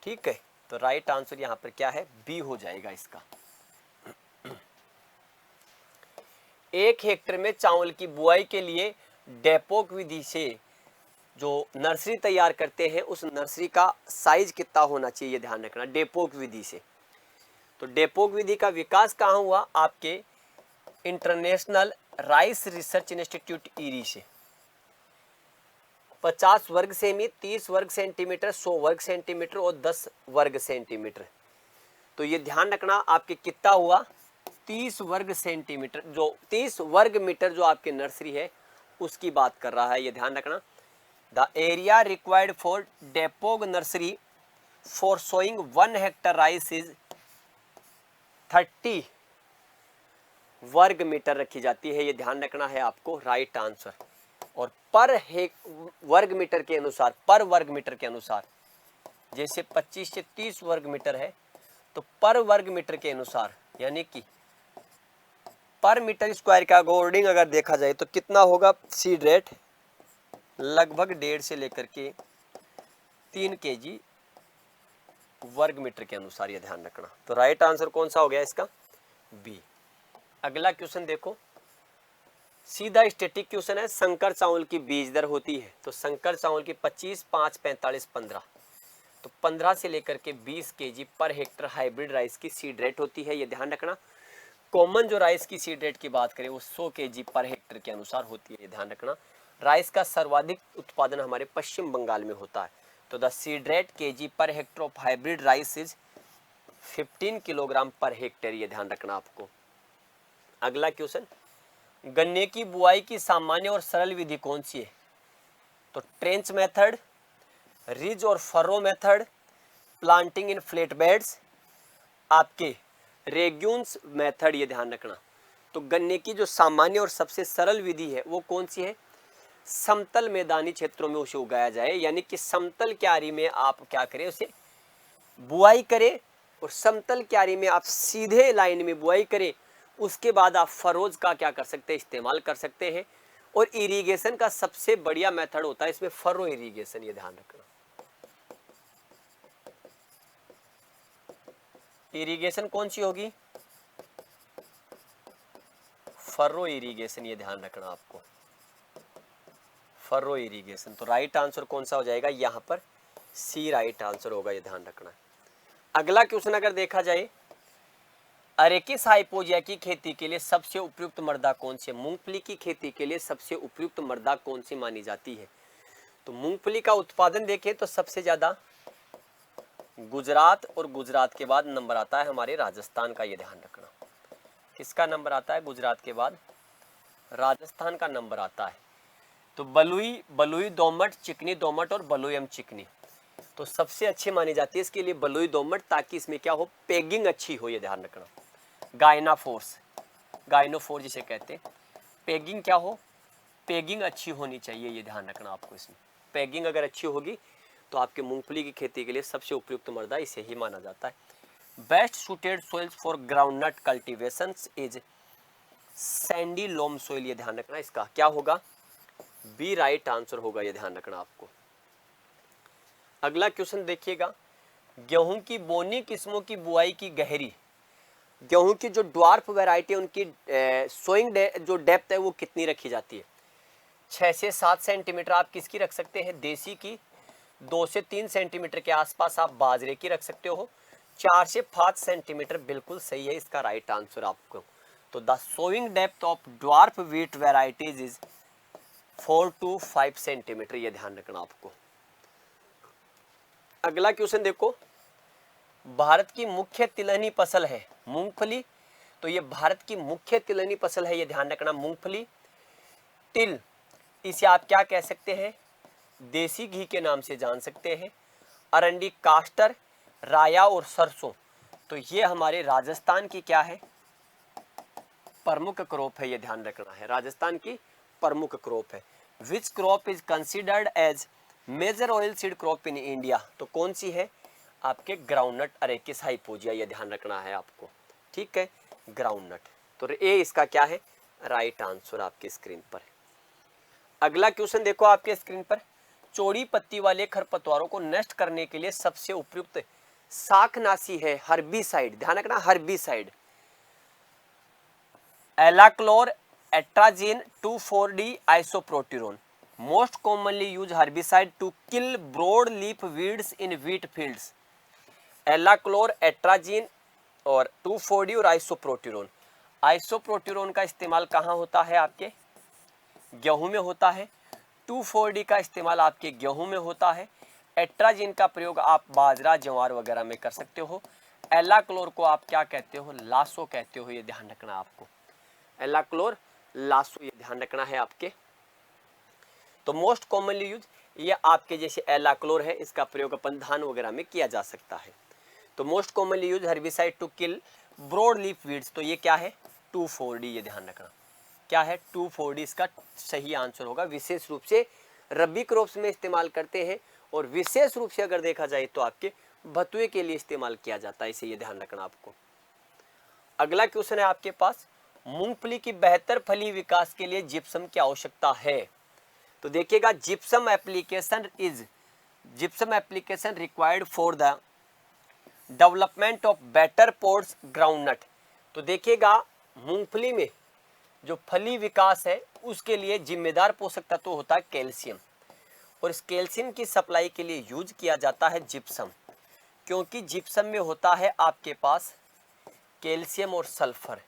[SPEAKER 1] ठीक है। तो राइट आंसर यहाँ पर क्या है, बी हो जाएगा इसका। 1 हेक्टेयर में चावल की बुआई के लिए डेपोक विधि से जो नर्सरी तैयार करते हैं उस नर्सरी का साइज कितना होना चाहिए, ध्यान रखना, डेपोक विधि से। तो डेपोक विधि का विकास कहाँ हुआ, आपके international rice research institute eerie से। 50 वर्ग सेमी, 30 वर्ग सेंटीमीटर, 100 वर्ग सेंटीमीटर और 10 वर्ग सेंटीमीटर। तो ये ध्यान रखना आपके कितना हुआ, 30 वर्ग सेंटीमीटर, जो 30 वर्ग मीटर जो आपके नर्सरी है उसकी बात कर रहा है, ये ध्यान रखना। The area required for dapog nursery for sowing 1 hectare rice is 30 वर्ग मीटर रखी जाती है, ये ध्यान रखना है आपको, राइट आंसर। और पर वर्ग मीटर के अनुसार, पर वर्ग मीटर के अनुसार, जैसे 25 से 30 वर्ग मीटर है तो पर वर्ग मीटर के अनुसार, यानी कि पर मीटर स्क्वायर का अकॉर्डिंग अगर देखा जाए तो कितना होगा सीड रेट, लगभग 1.5 से लेकर के 3 kg वर्ग मीटर के अनुसार, ये ध्यान रखना। तो राइट आंसर कौन सा हो गया इसका, बी। अगला क्वेश्चन देखो, सीधा स्टैटिक क्वेश्चन है, संकर चावल की बीज दर होती है, तो संकर चावल की 25, 5, 45, 15, तो 15 से लेकर के 20 kg per hectare hybrid rice की सीड रेट होती है, ये ध्यान रखना। कॉमन जो राइस की सीड रेट की बात करें वो 100 kg पर हेक्टर के अनुसार होती है, ये ध्यान रखना। राइस का सर्वाधिक उत्पादन हमारे पश्चिम बंगाल में होता है, तो the seed rate kg per hectare of hybrid rice is 15 kilogram per hectare, ये ध्यान रखना आपको। अगला क्वेश्चन, गन्ने की बुआई की सामान्य और सरल विधि कौन सी है, तो ट्रेंच मेथड, रिज और फरो मेथड, प्लांटिंग इन फ्लैट बेड्स, आपके रेग्यून्स मेथड, ये ध्यान रखना। तो गन्ने की जो सामान्य और सबसे सरल विधि है वो कौन सी है, समतल मैदानी क्षेत्रों में उसे उगाया जाए, यानी कि समतल क्यारी में आप क्या करें, उसे बुआई करें, और समतल क्यारी में आप सीधे लाइन में बुआई करें, उसके बाद आप फरोज का क्या कर सकते हैं, इस्तेमाल कर सकते हैं। और इरिगेशन का सबसे बढ़िया मेथड होता है इसमें फरो इरिगेशन, ये ध्यान रखना। इरिगेशन कौन सी होगी, फरो इरिगेशन, ये ध्यान रखना आपको, फरो इरिगेशन। तो राइट आंसर कौन सा हो जाएगा यहाँ पर, सी राइट आंसर होगा, ये ध्यान रखना है। अगला क्वेश्चन अगर देखा जाए, अरेकिस हाइपोजिया की खेती के लिए सबसे उपयुक्त मृदा कौन सी है, मूंगफली की खेती के लिए सबसे उपयुक्त मृदा कौन सी मानी जाती है। तो मूंगफली का उत्पादन देखें तो सबसे ज्यादा गुजरात, और गुजरात के बाद नंबर आता है हमारे राजस्थान का, ये ध्यान रखना। किसका नंबर आता है, गुजरात के बाद राजस्थान का नंबर आता है। तो बलुई दोमट, चिकनी दोमट और बलुई चिकनी, तो सबसे अच्छी मानी जाती है इसके लिए बलुई दोमट, ताकि इसमें क्या हो, पेगिंग अच्छी हो, ये ध्यान रखना। गाइनोफोर्स जिसे कहते हैं, पेगिंग क्या हो, पेगिंग अच्छी होनी चाहिए, ये ध्यान रखना आपको। इसमें पेगिंग अगर अच्छी होगी तो आपके मूंगफली की खेती के लिए सबसे उपयुक्त मृदा इसे ही माना जाता है। Best suited soils for groundnut cultivation is sandy loam soil, ये ध्यान रखना। इसका क्या होगा, बी राइट आंसर होगा, ये ध्यान रखना आपको। अगला क्वेश्चन देखिएगा, गेहूं की बोनी किस्मों की बुआई की गहरी, गेहूं की जो ड्वार्फ वैरायटी है उनकी सोइंग जो डेप्थ है वो कितनी रखी जाती है, 6 से 7 सेंटीमीटर आप किसकी रख सकते हैं, देसी की। 2 से 3 सेंटीमीटर के आसपास आप बाजरे की रख सकते हो। 4 से 5 सेंटीमीटर बिल्कुल सही है इसका राइट आंसर आपको। तो the sowing depth of dwarf wheat varieties is 4 to 5 centimetre, ये ध्यान रखना आपको। अगला क्वेश्चन देखो, भारत की मुख्य तिलहनी फसल है मूंगफली, तो ये भारत की मुख्य तिलहनी फसल है, ये ध्यान रखना। मूंगफली, तिल, इसे आप क्या कह सकते हैं, देसी घी के नाम से जान सकते हैं। अरंडी, कास्टर, राया और सरसों, तो ये हमारे राजस्थान की क्या है, प्रमुख क्रॉप है, ये ध्यान रखना है, राजस्थान की प्रमुख क्रॉप है। Which crop is considered as major oil seed crop in India, तो कौन सी है, आपके ग्राउंडनट अरेकिस हाइपोजिया, ये ध्यान रखना है आपको, ठीक है, ग्राउंडनट। तो ए इसका क्या है, राइट आंसर आपकी स्क्रीन पर। अगला क्वेश्चन देखो आपके स्क्रीन पर, चौड़ी पत्ती वाले खरपतवारों को नष्ट करने के लिए सबसे उपयुक्त शाकनाशी है हर्बिसाइड, ध्यान रखना, herbicide. Alachlor, atrazine, 2,4-D isoproturon. Most commonly use herbicide to kill broad leaf weeds in wheat fields. Alachlor, atrazine और 2,4-D और आइसोप्रोटिरोन। आइसोप्रोटिरोन का इस्तेमाल कहाँ होता है, आपके गेहूं में होता है। 2,4-D का इस्तेमाल आपके गेहूं में होता है। एट्राजिन का प्रयोग आप बाजरा, ज्वार वगैरह में कर सकते हो। एलाक्लोर को आप क्या कहते हो? लासो कहते हो, ये ध्यान रखना आपको। एलाक्लोर, लासो, ये ध्यान रखना है आपके। तो मोस्ट कॉमनली यूज ये आपके जैसे एलाक्लोर है, इसका प्रयोग अपन धान वगैरह में किया जा सकता है। तो most commonly use herbicide to kill broad leaf weeds, तो ये क्या है? 2,4-D, ये ध्यान रखना क्या है? 2,4-D इसका सही आंसर होगा। विशेष रूप से रबी क्रॉप्स में इस्तेमाल करते हैं और विशेष रूप से अगर देखा जाए तो आपके भतुए के लिए इस्तेमाल किया जाता है, इसे ये ध्यान रखना आपको। अगला क्वेश्चन है आपके पास, मूंगफली की बेहतर फली विकास के लिए जिप्सम की आवश्यकता है। तो देखिएगा, gypsum application required for the development of better pores groundnut. तो देखिएगा, मूंगफली में जो फली विकास है उसके लिए जिम्मेदार पोषक तत्व होता है कैल्शियम, और इस कैल्शियम की सप्लाई के लिए यूज किया जाता है जिप्सम, क्योंकि जिप्सम में होता है आपके पास कैल्शियम और सल्फर।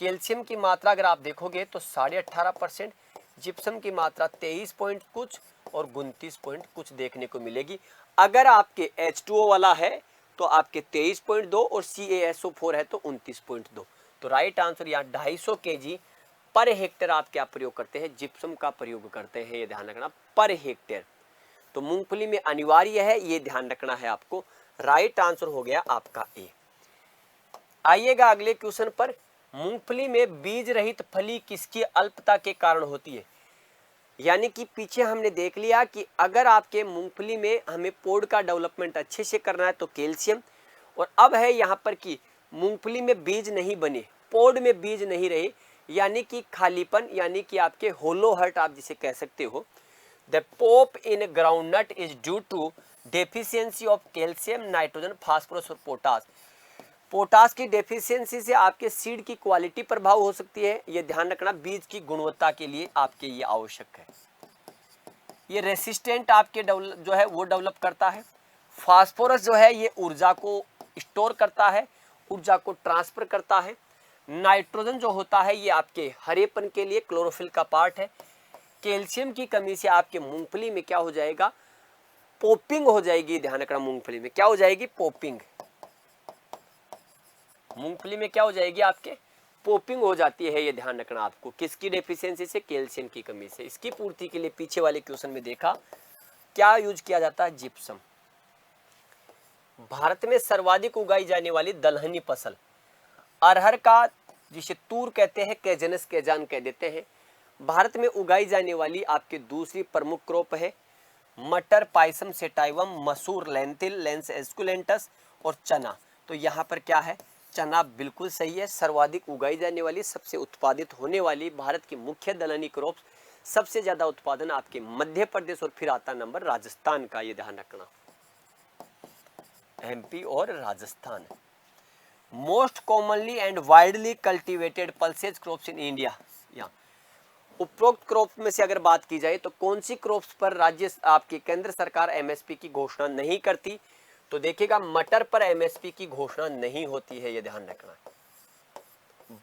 [SPEAKER 1] कैल्शियम की मात्रा अगर आप देखोगे तो 18.5%, जिप्सम की मात्रा 23 पॉइंट कुछ और 29 पॉइंट कुछ देखने को मिलेगी। अगर आपके H2O वाला है तो आपके 23.2 और CaSO4 है तो 29.2। तो राइट आंसर यहाँ 250 kg पर हेक्टेयर आप क्या प्रयोग करते हैं? जिप्सम का प्रयोग करते हैं, ये ध्यान रखना, पर हेक्टेयर। तो मूंगफली में अनिवार्य है, ये ध्यान रखना है आपको। राइट आंसर हो गया आपका ए। आइएगा अगले क्वेश्चन पर, मूंगफली में बीज रहित फली किसकी अल्पता के कारण होती है? यानी कि पीछे हमने देख लिया कि अगर आपके मूंगफली में हमें पोड का डेवलपमेंट अच्छे से करना है तो कैल्शियम, और अब है यहाँ पर कि मूंगफली में बीज नहीं बने, पोड में बीज नहीं रहे, यानी कि खालीपन, यानी कि आपके होलो हर्ट आप जिसे कह सकते हो। The pop in groundnut is due to deficiency of calcium, nitrogen, phosphorus और पोटास। पोटास की डेफिशिएंसी से आपके सीड की क्वालिटी प्रभाव हो सकती है, ये ध्यान रखना। बीज की गुणवत्ता के लिए आपके ये आवश्यक है। ये रेसिस्टेंट आपके जो है वो डेवलप करता है। फास्फोरस जो है ये ऊर्जा को स्टोर करता है, ऊर्जा को ट्रांसफर करता है। नाइट्रोजन जो होता है ये आपके हरेपन के लिए क्लोरोफिल का पार्ट है। कैल्शियम की कमी से आपके मूंगफली में क्या हो जाएगा? पोपिंग हो जाएगी, ध्यान रखना। मूंगफली में क्या हो जाएगी? पोपिंग। मूंगफली में क्या हो जाएगी? आपके पोपिंग हो जाती है, ये ध्यान रखना आपको। किसकी डेफिशिएंसी से? कैल्शियम की कमी से। इसकी पूर्ति के लिए पीछे वाले क्वेश्चन में देखा क्या यूज किया जाता है? जिप्सम। भारत में सर्वाधिक उगाई जाने वाली दलहनी फसल अरहर का, जिसे तूर कहते हैं, कैजनस कैजान कह देते हैं, भारत में उगाई जाने वाली आपकी दूसरी प्रमुख क्रॉप है। मटर, पाइसम सेटाइवम, मसूर, लेंटिल, लेंस एस्कुलेंटस और चना। तो यहाँ पर क्या है? चना बिल्कुल सही है। सर्वाधिक उगाई जाने वाली, सबसे उत्पादित होने वाली भारत की मुख्य दलहनी क्रॉप, सबसे ज्यादा उत्पादन आपके मध्य प्रदेश और फिर आता नंबर राजस्थान का, ये ध्यान रखना। MP और Rajasthan. Most commonly and widely cultivated pulses crops in India. या उपरोक्त क्रॉप में से अगर बात की जाए तो कौन सी क्रॉप्स पर राज्य आपकी केंद्र सरकार MSP की घोषणा नहीं करती? तो देखिएगा, मटर पर MSP की घोषणा नहीं होती है, ये ध्यान रखना।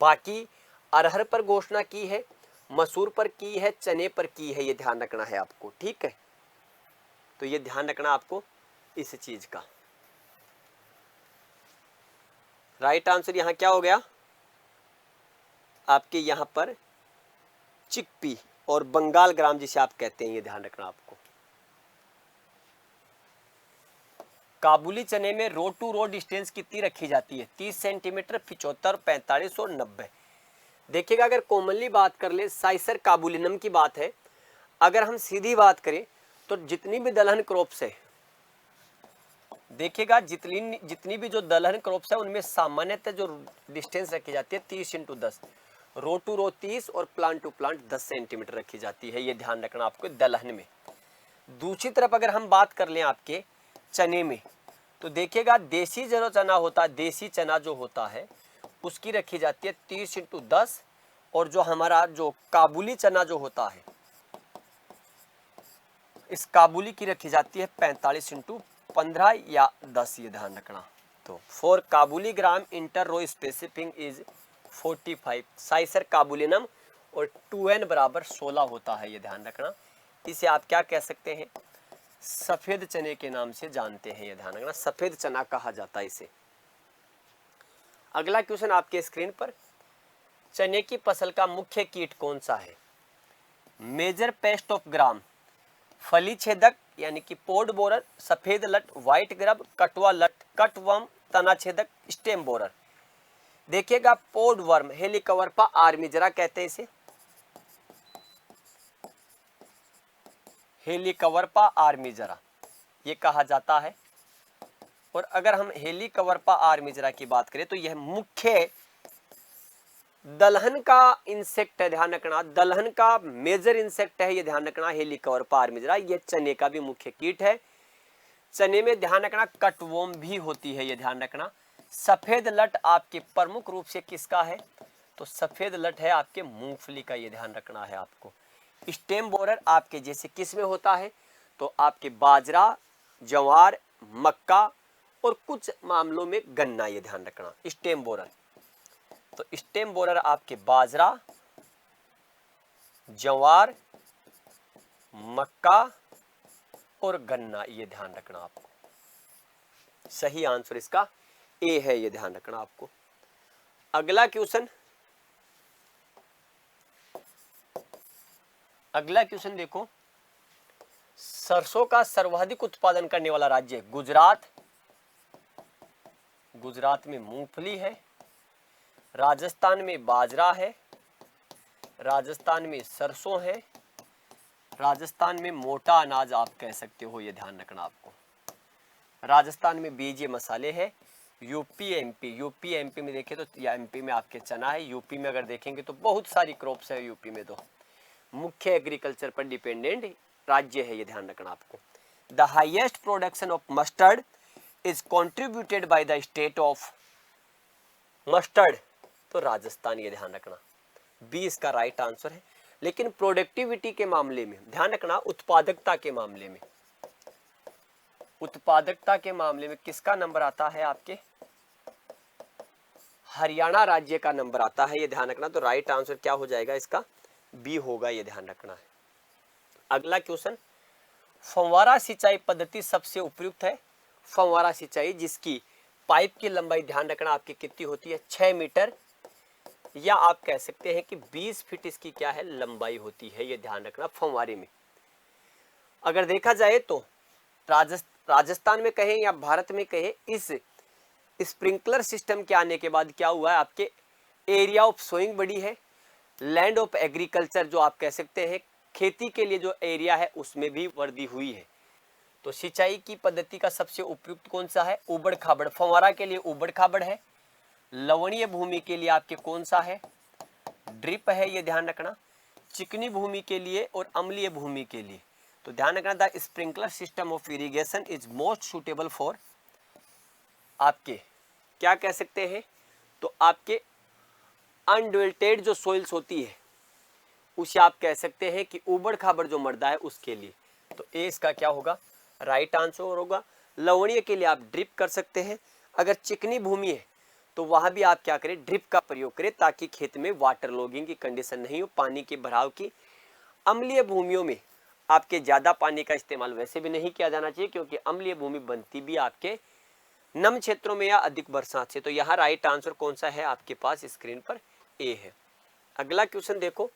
[SPEAKER 1] बाकी अरहर पर घोषणा की है, मसूर पर की है, चने पर की है, ये ध्यान रखना है आपको, ठीक है। तो ये ध्यान रखना आपको इस चीज का। राइट आंसर यहां क्या हो गया? आपके यहां पर चिकपी और बंगाल ग्राम जिसे आप कहते हैं, ये ध्यान रखना आपको। काबुली चने में रो टू रो डिस्टेंस कितनी रखी जाती है? 30 सेंटीमीटर, 75, 45 और 90। देखिएगा, अगर कॉमनली बात कर ले, साइसर काबुलिनम की बात है। अगर हम सीधी बात करें तो जितनी भी दलहन क्रॉप्स है, देखिएगा जितनी भी जो दलहन क्रॉप्स है उनमें सामान्यतः जो डिस्टेंस रखी जाती है 30x10, रो टू रो 30 और प्लांट टू प्लांट 10 सेंटीमीटर रखी जाती है, ये ध्यान रखना आपको दलहन में। दूसरी तरफ अगर हम बात कर लें आपके चने में, तो देखिएगा देसी जो चना होता है, देसी चना जो होता है उसकी रखी जाती है 30x10, और जो हमारा जो काबुली चना जो होता है, इस काबुली की रखी जाती है 45x15 या 10, ये ध्यान रखना। तो for kabuli gram inter row specific is 45 cicer kabulinum, और 2n बराबर 16 होता है, ये ध्यान रखना। इसे आप क्या कह सकते हैं, सफेद चने के नाम से जानते हैं, ये ध्यान रखना, सफेद चना कहा जाता है इसे। अगला क्वेश्चन आपके स्क्रीन पर, चने की फसल का मुख्य कीट कौन सा है? मेजर पेस्ट ऑफ ग्राम, फली छेदक यानी कि पोड बोरर, सफेद लट, व्हाइट ग्रब, कटवा लट, कटवर्म, तना छेदक, स्टेम बोरर। देखिएगा पोड वर्म, हेलिकवर्पा आर्मीजरा कहते हैं इसे, हेलिकवर्पा आर्मीजरा ये कहा जाता है। और अगर हम हेलिकवर्पा आर्मीजरा की बात करें तो यह मुख्य दलहन का इंसेक्ट है, ध्यान रखना, दलहन का मेजर इंसेक्ट है, ये ध्यान रखना, हेलिकवर्पा आर्मीजरा। ये चने का भी मुख्य कीट है। चने में ध्यान रखना कटवर्म भी होती है, ये ध्यान रखना। सफेद लट आपके प्रमुख रूप से किसका है? तो सफेद लट है आपके मूंगफली का, ये ध्यान रखना है आपको। स्टेम बोरर आपके जैसे किस में होता है? तो आपके बाजरा, ज्वार, मक्का और कुछ मामलों में गन्ना, ये ध्यान रखना, स्टेम बोरर। तो स्टेम बोरर आपके बाजरा, ज्वार, मक्का और गन्ना, ये ध्यान रखना आपको। सही आंसर इसका ए है, ये ध्यान रखना आपको। अगला क्वेश्चन, अगला क्वेश्चन देखो, सरसों का सर्वाधिक उत्पादन करने वाला राज्य है गुजरात, गुजरात में मूंगफली है, राजस्थान में बाजरा है, राजस्थान में सरसों है, राजस्थान में मोटा अनाज आप कह सकते हो, ये ध्यान रखना आपको। राजस्थान में बीजे मसाले है। यूपी एमपी में देखें तो या एमपी में आपके चना है, यूपी में अगर देखेंगे तो बहुत सारी क्रॉप्स है यूपी में, तो मुख्य एग्रीकल्चर पर डिपेंडेंट राज्य है, ये ध्यान रखना आपको। The highest production of mustard is contributed by the state of mustard, तो राजस्थान, ये ध्यान रखना, बी इसका राइट आंसर है। लेकिन प्रोडक्टिविटी के मामले में ध्यान रखना, उत्पादकता के मामले में, उत्पादकता के मामले में किसका नंबर आता है आपके? हरियाणा राज्य का नंबर आता है, ये ध्यान रखना। तो राइट आंसर क्या हो जाएगा इसका? बी होगा, ये ध्यान रखना है। अगला क्वेश्चन, फव्वारा सिंचाई पद्धति सबसे उपयुक्त है। फव्वारा सिंचाई जिसकी पाइप की लंबाई ध्यान रखना आपकी कितनी होती है? 6 मीटर, या आप कह सकते हैं कि 20 फीट इसकी क्या है? लंबाई होती है, ये ध्यान रखना फव्वारे में। अगर देखा जाए तो राजस्थान में कहें या भारत में कहें, इस स्प्रिंकलर सिस्टम के आने के बाद क्या हुआ है? आपके एरिया ऑफ सोइंग बढ़ी है, लैंड ऑफ एग्रीकल्चर जो आप कह सकते हैं खेती के लिए जो एरिया है उसमें भी वृद्धि हुई है। तो सिंचाई की पद्धति का सबसे उपयुक्त कौन सा है? उबड़ खाबड़। फव्वारा के लिए उबड़ खाबड़ है। लवणीय भूमि के लिए आपके कौन सा है? ड्रिप है, ये ध्यान रखना। चिकनी भूमि के लिए और अम्लीय भूमि के लिए तो ध्यान रखना, the sprinkler system of irrigation is most suitable for आपके क्या कह सकते हैं? तो आपके अनडिल्टेड जो सोइल्स होती है उसे आप कह सकते हैं कि उबड़ खाबड़ जो मृदा है उसके लिए। तो ए इसका क्या होगा? राइट आंसर होगा। लवणीय के लिए आप ड्रिप कर सकते हैं। अगर चिकनी भूमि है तो वहां भी आप क्या करें? ड्रिप का प्रयोग करें, ताकि खेत में वाटर लॉगिंग की कंडीशन नहीं हो, पानी के भराव की। अम्लीय भूमियों में आपके ज्यादा पानी का इस्तेमाल वैसे भी नहीं किया जाना चाहिए, क्योंकि अम्लीय भूमि बनती भी आपके नम क्षेत्रों में या अधिक बरसात से। तो यहाँ राइट आंसर कौन सा है आपके पास स्क्रीन पर? ए है। अगला क्वेश्चन देखो,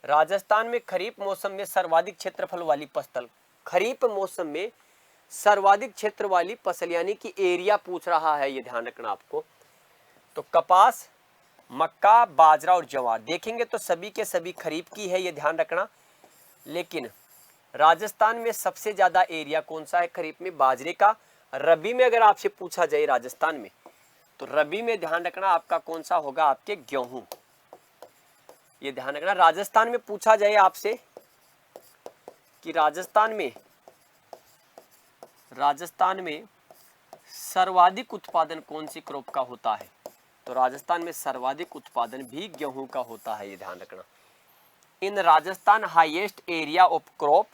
[SPEAKER 1] राजस्थान में खरीफ मौसम में सर्वाधिक क्षेत्रफल वाली फसल, खरीफ मौसम में सर्वाधिक क्षेत्र वाली फसल यानी कि एरिया पूछ रहा है, ये ध्यान रखना आपको। तो कपास, मक्का, बाजरा और ज्वार देखेंगे तो सभी के सभी खरीफ की है, ये ध्यान रखना। लेकिन राजस्थान में सबसे ज्यादा एरिया कौन सा है खरीफ में? बाजरे का। रबी में अगर आपसे पूछा जाए राजस्थान में, तो रबी में ध्यान रखना आपका कौन सा होगा? आपके गेहूं, ये ध्यान रखना। राजस्थान में पूछा जाए आपसे कि राजस्थान में सर्वाधिक उत्पादन कौन सी क्रॉप का होता है? तो राजस्थान में सर्वाधिक उत्पादन भी गेहूं का होता है, ये ध्यान रखना। In Rajasthan highest area of crop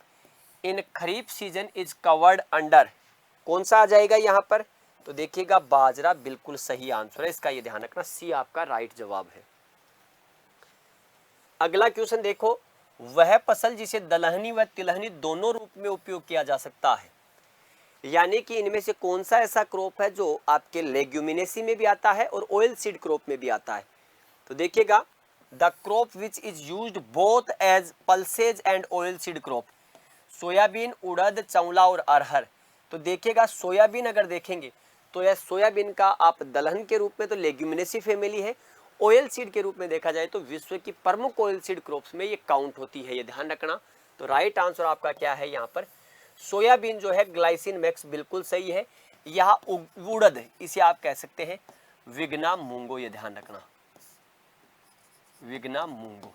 [SPEAKER 1] in kharif season is covered under, कौन सा आ जाएगा यहाँ पर? तो देखिएगा बाजरा बिल्कुल सही आंसर है इसका, ये ध्यान रखना। सी आपका राइट जवाब है। अगला क्वेश्चन देखो, वह फसल जिसे दलहनी व तिलहनी दोनों रूप में उपयोग किया जा सकता है। यानी कि इनमें से कौन सा ऐसा क्रॉप है जो आपके लेग्यूमिनेसी में भी आता है और ऑयल सीड क्रॉप में भी आता है। तो देखिएगा, the crop which is used both as pulses and oil seed crop, soybean, उड़द, चौला और अरहर। तो देखिएगा, सोयाबीन अगर देखेंगे तो यह सोयाबीन का आप दलहन के रूप में तो लेग्यूमिनेसी फैमिली है, ऑयल सीड के रूप में देखा जाए तो विश्व की प्रमुख ऑयल सीड क्रॉप्स में ये काउंट होती है, ये ध्यान रखना। तो राइट आंसर आपका क्या है यहाँ पर, सोयाबीन जो है ग्लाइसिन मैक्स बिल्कुल सही है। यहाँ उड़द, इसे आप कह सकते हैं विग्ना मूंगो, ये ध्यान रखना, विग्ना मूंगो।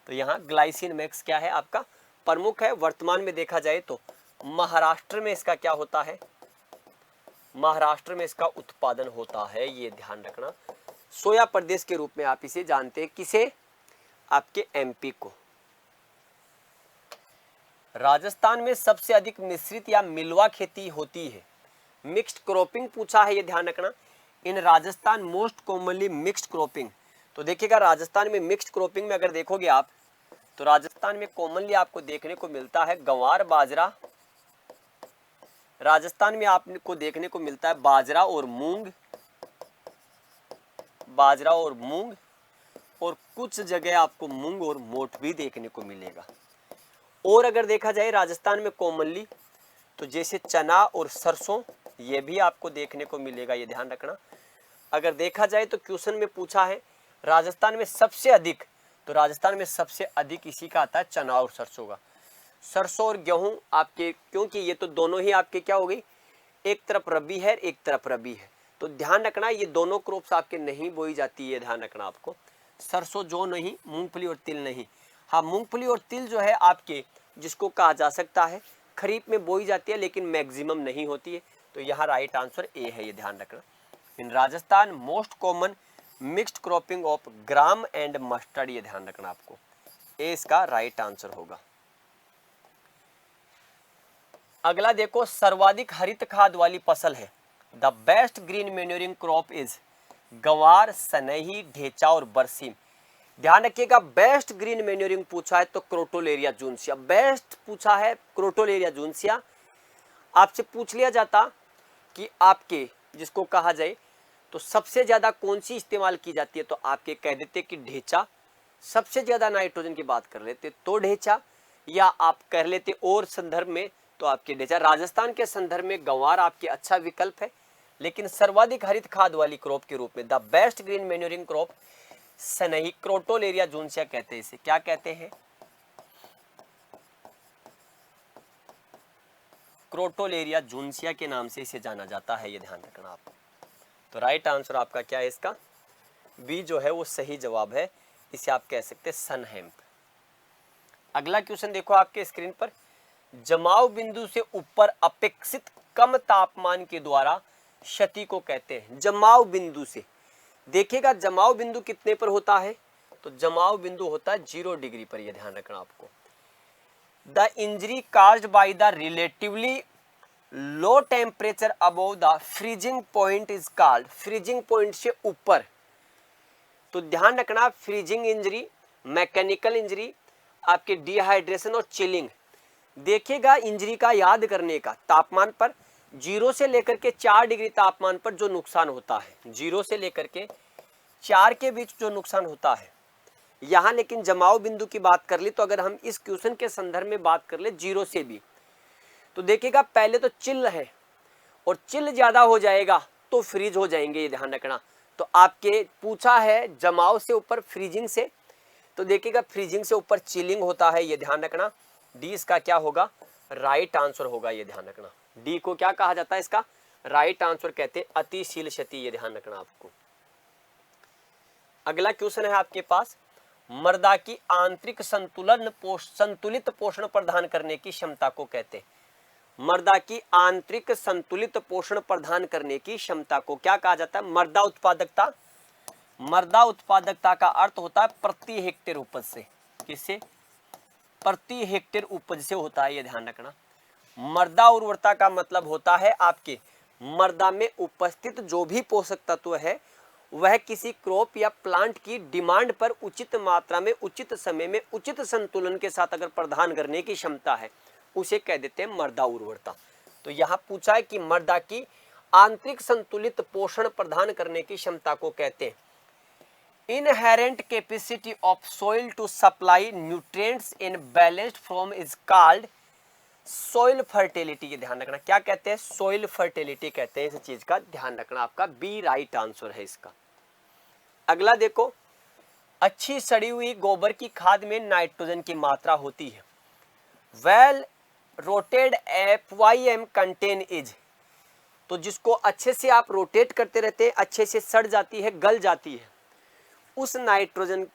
[SPEAKER 1] तो यहाँ ग्लाइसिन मैक्स क्या है आपका प्रमुख है। वर्तमान में देखा जाए तो महाराष्ट्र में इसका क्या होता है, महाराष्ट्र में इसका उत्पादन होता है, ये ध्यान रखना। सोया प्रदेश के रूप में आप इसे जानते हैं, किसे, आपके एमपी को। राजस्थान में सबसे अधिक मिश्रित या मिलवा खेती होती है, मिक्स्ड क्रॉपिंग पूछा है, ये ध्यान रखना। In Rajasthan most commonly mixed cropping. तो देखिएगा, राजस्थान में मिक्स्ड क्रॉपिंग में अगर देखोगे आप तो राजस्थान में कॉमनली आपको देखने को मिलता है गंवार, बाजरा। राजस्थान में आपको देखने को मिलता है बाजरा और मूंग, बाजरा और मूंग, और कुछ जगह आपको मूंग और मोठ भी देखने को मिलेगा। और अगर देखा जाए राजस्थान में कॉमनली तो जैसे चना और सरसों, ये भी आपको देखने को मिलेगा, ये ध्यान रखना। अगर देखा जाए तो क्वेश्चन में पूछा है राजस्थान में सबसे अधिक, तो राजस्थान में सबसे अधिक इसी का आता है चना और सरसों का। सरसों और गेहूं आपके, क्योंकि ये तो दोनों ही आपके क्या हो गई, एक तरफ रबी है एक तरफ रबी है, तो ध्यान रखना ये दोनों क्रॉप्स आपके नहीं बोई जाती है, ध्यान रखना आपको। सरसों जो नहीं, मूंगफली और तिल नहीं। हाँ, मूंगफली और तिल जो है आपके, जिसको कहा जा सकता है खरीफ में बोई जाती है लेकिन मैक्सिमम नहीं होती है। तो यहाँ राइट आंसर ए है, ये ध्यान रखना। In Rajasthan most common mixed cropping of gram and mustard, ये ध्यान रखना आपको, ए इसका राइट आंसर होगा। अगला देखो, सर्वाधिक हरित खाद वाली फसल है, the best green manuring crop is गंवार, सनही, ढेंचा और बरसीम। ध्यान रखिएगा, बेस्ट ग्रीन मैन्योरिंग पूछा है तो क्रोटोलेरिया जूनसिया, बेस्ट पूछा है क्रोटोलेरिया जूनसिया। आपसे पूछ लिया जाता कि आपके जिसको कहा जाए तो सबसे ज्यादा कौन सी इस्तेमाल की जाती है, तो आपके कह देते कि ढेंचा, सबसे ज्यादा नाइट्रोजन की बात कर लेते तो ढेंचा, या आप कर लेते और संदर्भ में तो आपके ढेंचा। राजस्थान के संदर्भ में गंवार आपके अच्छा विकल्प है, लेकिन सर्वाधिक हरित खाद वाली क्रॉप के रूप में the best green manuring crop सनही, क्रोटोलेरिया जूनसिया कहते हैं, इसे क्या कहते हैं, क्रोटोलेरिया जूनसिया के नाम से इसे जाना जाता है, ये ध्यान रखना आप। तो राइट आंसर आपका क्या है, इसका बी जो है वो सही जवाब है, इसे आप कह सकते हैं सनहेम्प। अगला क्वेश्चन देखो आपके स्क्रीन पर, जमाव बिंदु से ऊपर अपेक्षित कम तापमान के द्वारा क्षति को कहते हैं। जमाव बिंदु से देखिएगा, जमाव बिंदु कितने पर होता है, तो जमाव बिंदु होता है 0 डिग्री पर, यह ध्यान रखना आपको। The injury caused by the relatively low temperature above the freezing point is called, freezing point से ऊपर। तो ध्यान रखना, फ्रीजिंग इंजरी, मैकेनिकल इंजरी, आपके डिहाइड्रेशन और चिलिंग। देखिएगा, इंजरी का याद करने का, तापमान पर 0 से लेकर के 4 डिग्री तापमान पर जो नुकसान होता है, 0 से लेकर के 4 के बीच जो नुकसान होता है यहाँ, लेकिन जमाव बिंदु की बात कर ली तो अगर हम इस क्वेश्चन के संदर्भ में बात कर ले 0 से भी, तो देखिएगा पहले तो चिल है और चिल ज्यादा हो जाएगा तो फ्रीज हो जाएंगे, ये ध्यान रखना। तो आपके पूछा है जमाव से ऊपर फ्रीजिंग से, तो देखिएगा फ्रीजिंग से ऊपर चिलिंग होता है, ये ध्यान रखना। डी इसका क्या होगा, राइट आंसर होगा, ये ध्यान रखना। डी को क्या कहा जाता है, इसका राइट आंसर कहते हैं अतिशील क्षति, ये ध्यान रखना आपको। अगला क्वेश्चन है आपके पास, मृदा की आंतरिक संतुलित पोषण प्रदान करने की क्षमता को कहते हैं। मृदा की आंतरिक संतुलित पोषण प्रदान करने की क्षमता को क्या कहा जाता है, मृदा उत्पादकता। मृदा उत्पादकता का अर्थ होता है प्रति हेक्टेयर उपज से, किससे, प्रति हेक्टेयर उपज से होता है, ये ध्यान रखना। मृदा उर्वरता का मतलब होता है आपके मृदा में उपस्थित जो भी पोषक तत्व है वह किसी क्रॉप या प्लांट की डिमांड पर उचित मात्रा में उचित समय में उचित संतुलन के साथ अगर प्रदान करने की क्षमता है, उसे कह देते हैं मृदा उर्वरता। तो यहाँ पूछा है कि मृदा की आंतरिक संतुलित पोषण प्रदान करने की क्षमता को कहते हैं। Inherent capacity of soil to supply nutrients in balanced form is called soil fertility. ये ध्यान रखना, क्या कहते हैं? सोइल फर्टिलिटी कहते हैं। इस चीज का ध्यान रखना, आपका बी राइट आंसर है इसका। अगला देखो, अच्छी सड़ी हुई गोबर की खाद में नाइट्रोजन की मात्रा होती है। Well rotted FYM content is, तो जिसको अच्छे से आप रोटेट करते रहते हैं, अच्छे से सड़ जाती है, गल जाती है, उस नाइट्रोजन,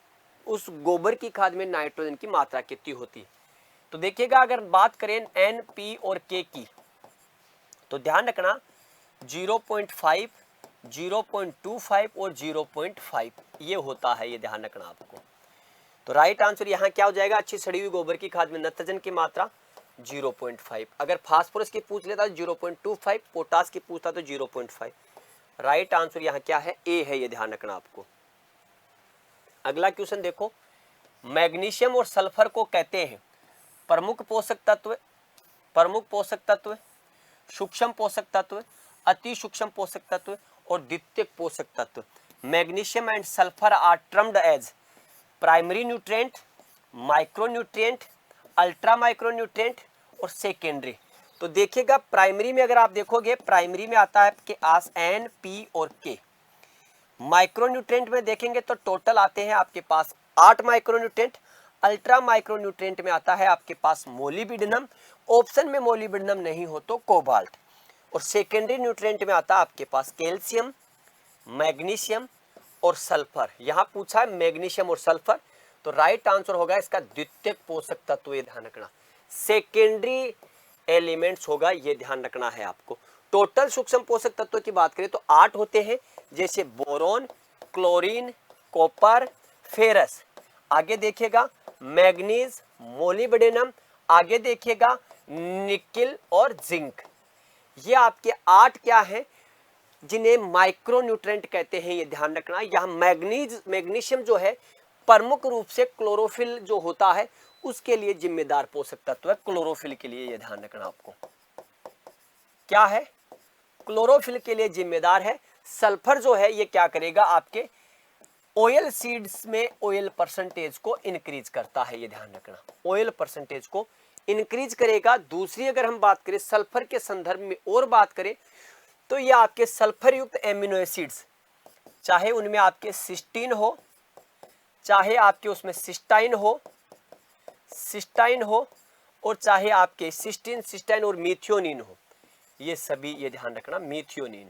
[SPEAKER 1] उस गोबर की खाद में नाइट्रोजन की मात्रा कितनी होती है? तो देखिएगा, अगर बात करें N, P और K की, तो ध्यान रखना 0.5, 0.25 और 0.5 ये होता है, ये ध्यान रखना आपको। तो राइट आंसर यहाँ क्या हो जाएगा? अच्छी सड़ी हुई गोबर की खाद में नाइट्रोजन की मात्रा 0.5। अगर फास्फोरस की पूछ लेता तो 0.25, पोटास की पूछता तो 0.5। राइट आंसर यहाँ क्या है? ए है, ये ध्यान रखना आपको। अगला क्वेश्चन देखो, मैग्नीशियम और सल्फर को कहते हैं प्रमुख पोषक तत्व, प्रमुख पोषक तत्व, सूक्ष्म पोषक तत्व, अति सूक्ष्म पोषक तत्व और द्वितीयक पोषक तत्व। Magnesium and sulphur are termed as primary nutrient, micro nutrient, ultra micro nutrient और सेकेंडरी। तो देखिएगा, प्राइमरी में अगर आप देखोगे, प्राइमरी में आता है आपके पास N, P और K। माइक्रो न्यूट्रिएंट में देखेंगे तो टोटल आते हैं आपके पास 8 micro nutrient. Ultra micro nutrient में आता है आपके पास मोलिब्डेनम, ऑप्शन में मोलिब्डेनम नहीं हो तो कोबाल्ट। और सेकेंडरी न्यूट्रिएंट में आता है आपके पास कैल्शियम, मैग्नीशियम और सल्फर। यहाँ पूछा है मैग्नीशियम और सल्फर, तो राइट आंसर होगा इसका द्वितीयक पोषक तत्व, ये ध्यान रखना। सेकेंडरी एलिमेंट्स होगा, ये ध्यान रखना है आपको। टोटल सूक्ष्म पोषक तत्व की बात करें तो 8 होते हैं, जैसे बोरोन, क्लोरीन, कॉपर, फेरस। आगे देखिएगा मैग्नीज, मोलिब्डेनम, आगे देखिएगा निकिल और जिंक। ये आपके 8 क्या है, जिन्हें माइक्रो न्यूट्रिएंट कहते हैं, ये ध्यान रखना। यहाँ मैग्नीशियम जो है प्रमुख रूप से क्लोरोफिल जो होता है उसके लिए जिम्मेदार पोषक तत्व है, क्लोरोफिल के लिए, ये ध्यान रखना आपको। क्या है? क्लोरोफिल के लिए जिम्मेदार है। सल्फर जो है ये क्या करेगा? आपके ऑयल सीड्स में ऑयल परसेंटेज को इंक्रीज करता है, ये ध्यान रखना। ऑयल परसेंटेज को इंक्रीज करेगा। दूसरी अगर हम बात करें सल्फर के संदर्भ में और बात करें तो ये आपके सल्फर युक्त एमिनो एसिड्स, चाहे उनमें आपके सिस्टीन हो, चाहे आपके उसमें सिस्टाइन हो और चाहे आपके सिस्टीन, सिस्टाइन और मीथियोनिन हो, ये सभी, ये ध्यान रखना, मीथियोनिन।